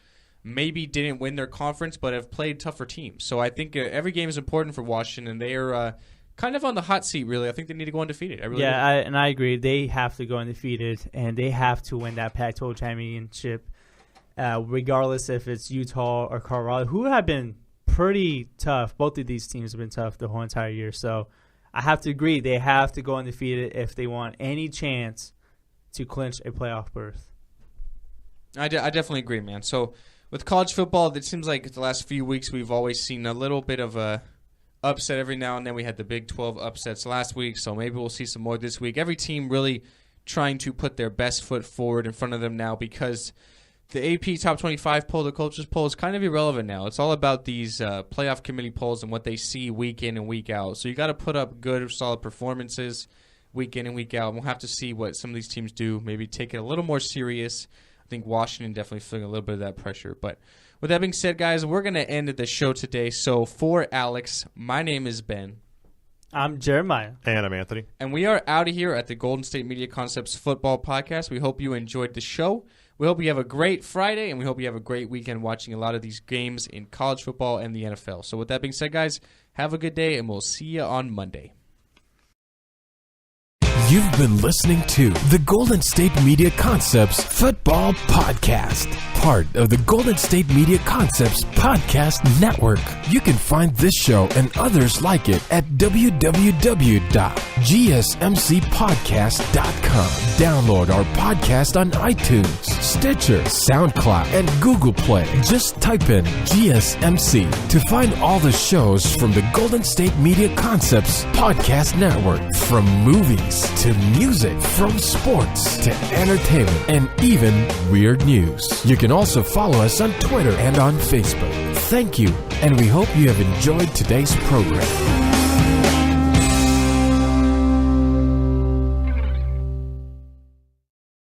maybe didn't win their conference but have played tougher teams. So I think every game is important for Washington, and they are kind of on the hot seat, really. I think they need to go undefeated. I agree. They have to go undefeated, and they have to win that Pac-12 championship, regardless if it's Utah or Colorado, who have been pretty tough. Both of these teams have been tough the whole entire year. So I have to agree. They have to go undefeated if they want any chance to clinch a playoff berth. I definitely agree, man. So with college football, it seems like the last few weeks we've always seen a little bit of a upset every now and then. We had the Big 12 upsets last week, so maybe we'll see some more this week. Every team really trying to put their best foot forward in front of them now because the AP Top 25 poll, the coaches poll, is kind of irrelevant now. It's all about these playoff committee polls and what they see week in and week out. So you got to put up good, solid performances week in and week out. And we'll have to see what some of these teams do, maybe take it a little more serious. I think Washington definitely feeling a little bit of that pressure. But with that being said, guys, we're going to end the show today. So for Alex, my name is Ben. I'm Jeremiah. And I'm Anthony. And we are out of here at the Golden State Media Concepts Football Podcast. We hope you enjoyed the show. We hope you have a great Friday, and we hope you have a great weekend watching a lot of these games in college football and the NFL. So with that being said, guys, have a good day, and we'll see you on Monday. You've been listening to the Golden State Media Concepts Football Podcast, part of the Golden State Media Concepts Podcast Network. You can find this show and others like it at www.gsmcpodcast.com. Download our podcast on iTunes, Stitcher, SoundCloud, and Google Play. Just type in GSMC to find all the shows from the Golden State Media Concepts Podcast Network. From movies to music, from sports to entertainment, and even weird news. You can also follow us on Twitter and on Facebook. Thank you, and we hope you have enjoyed today's program.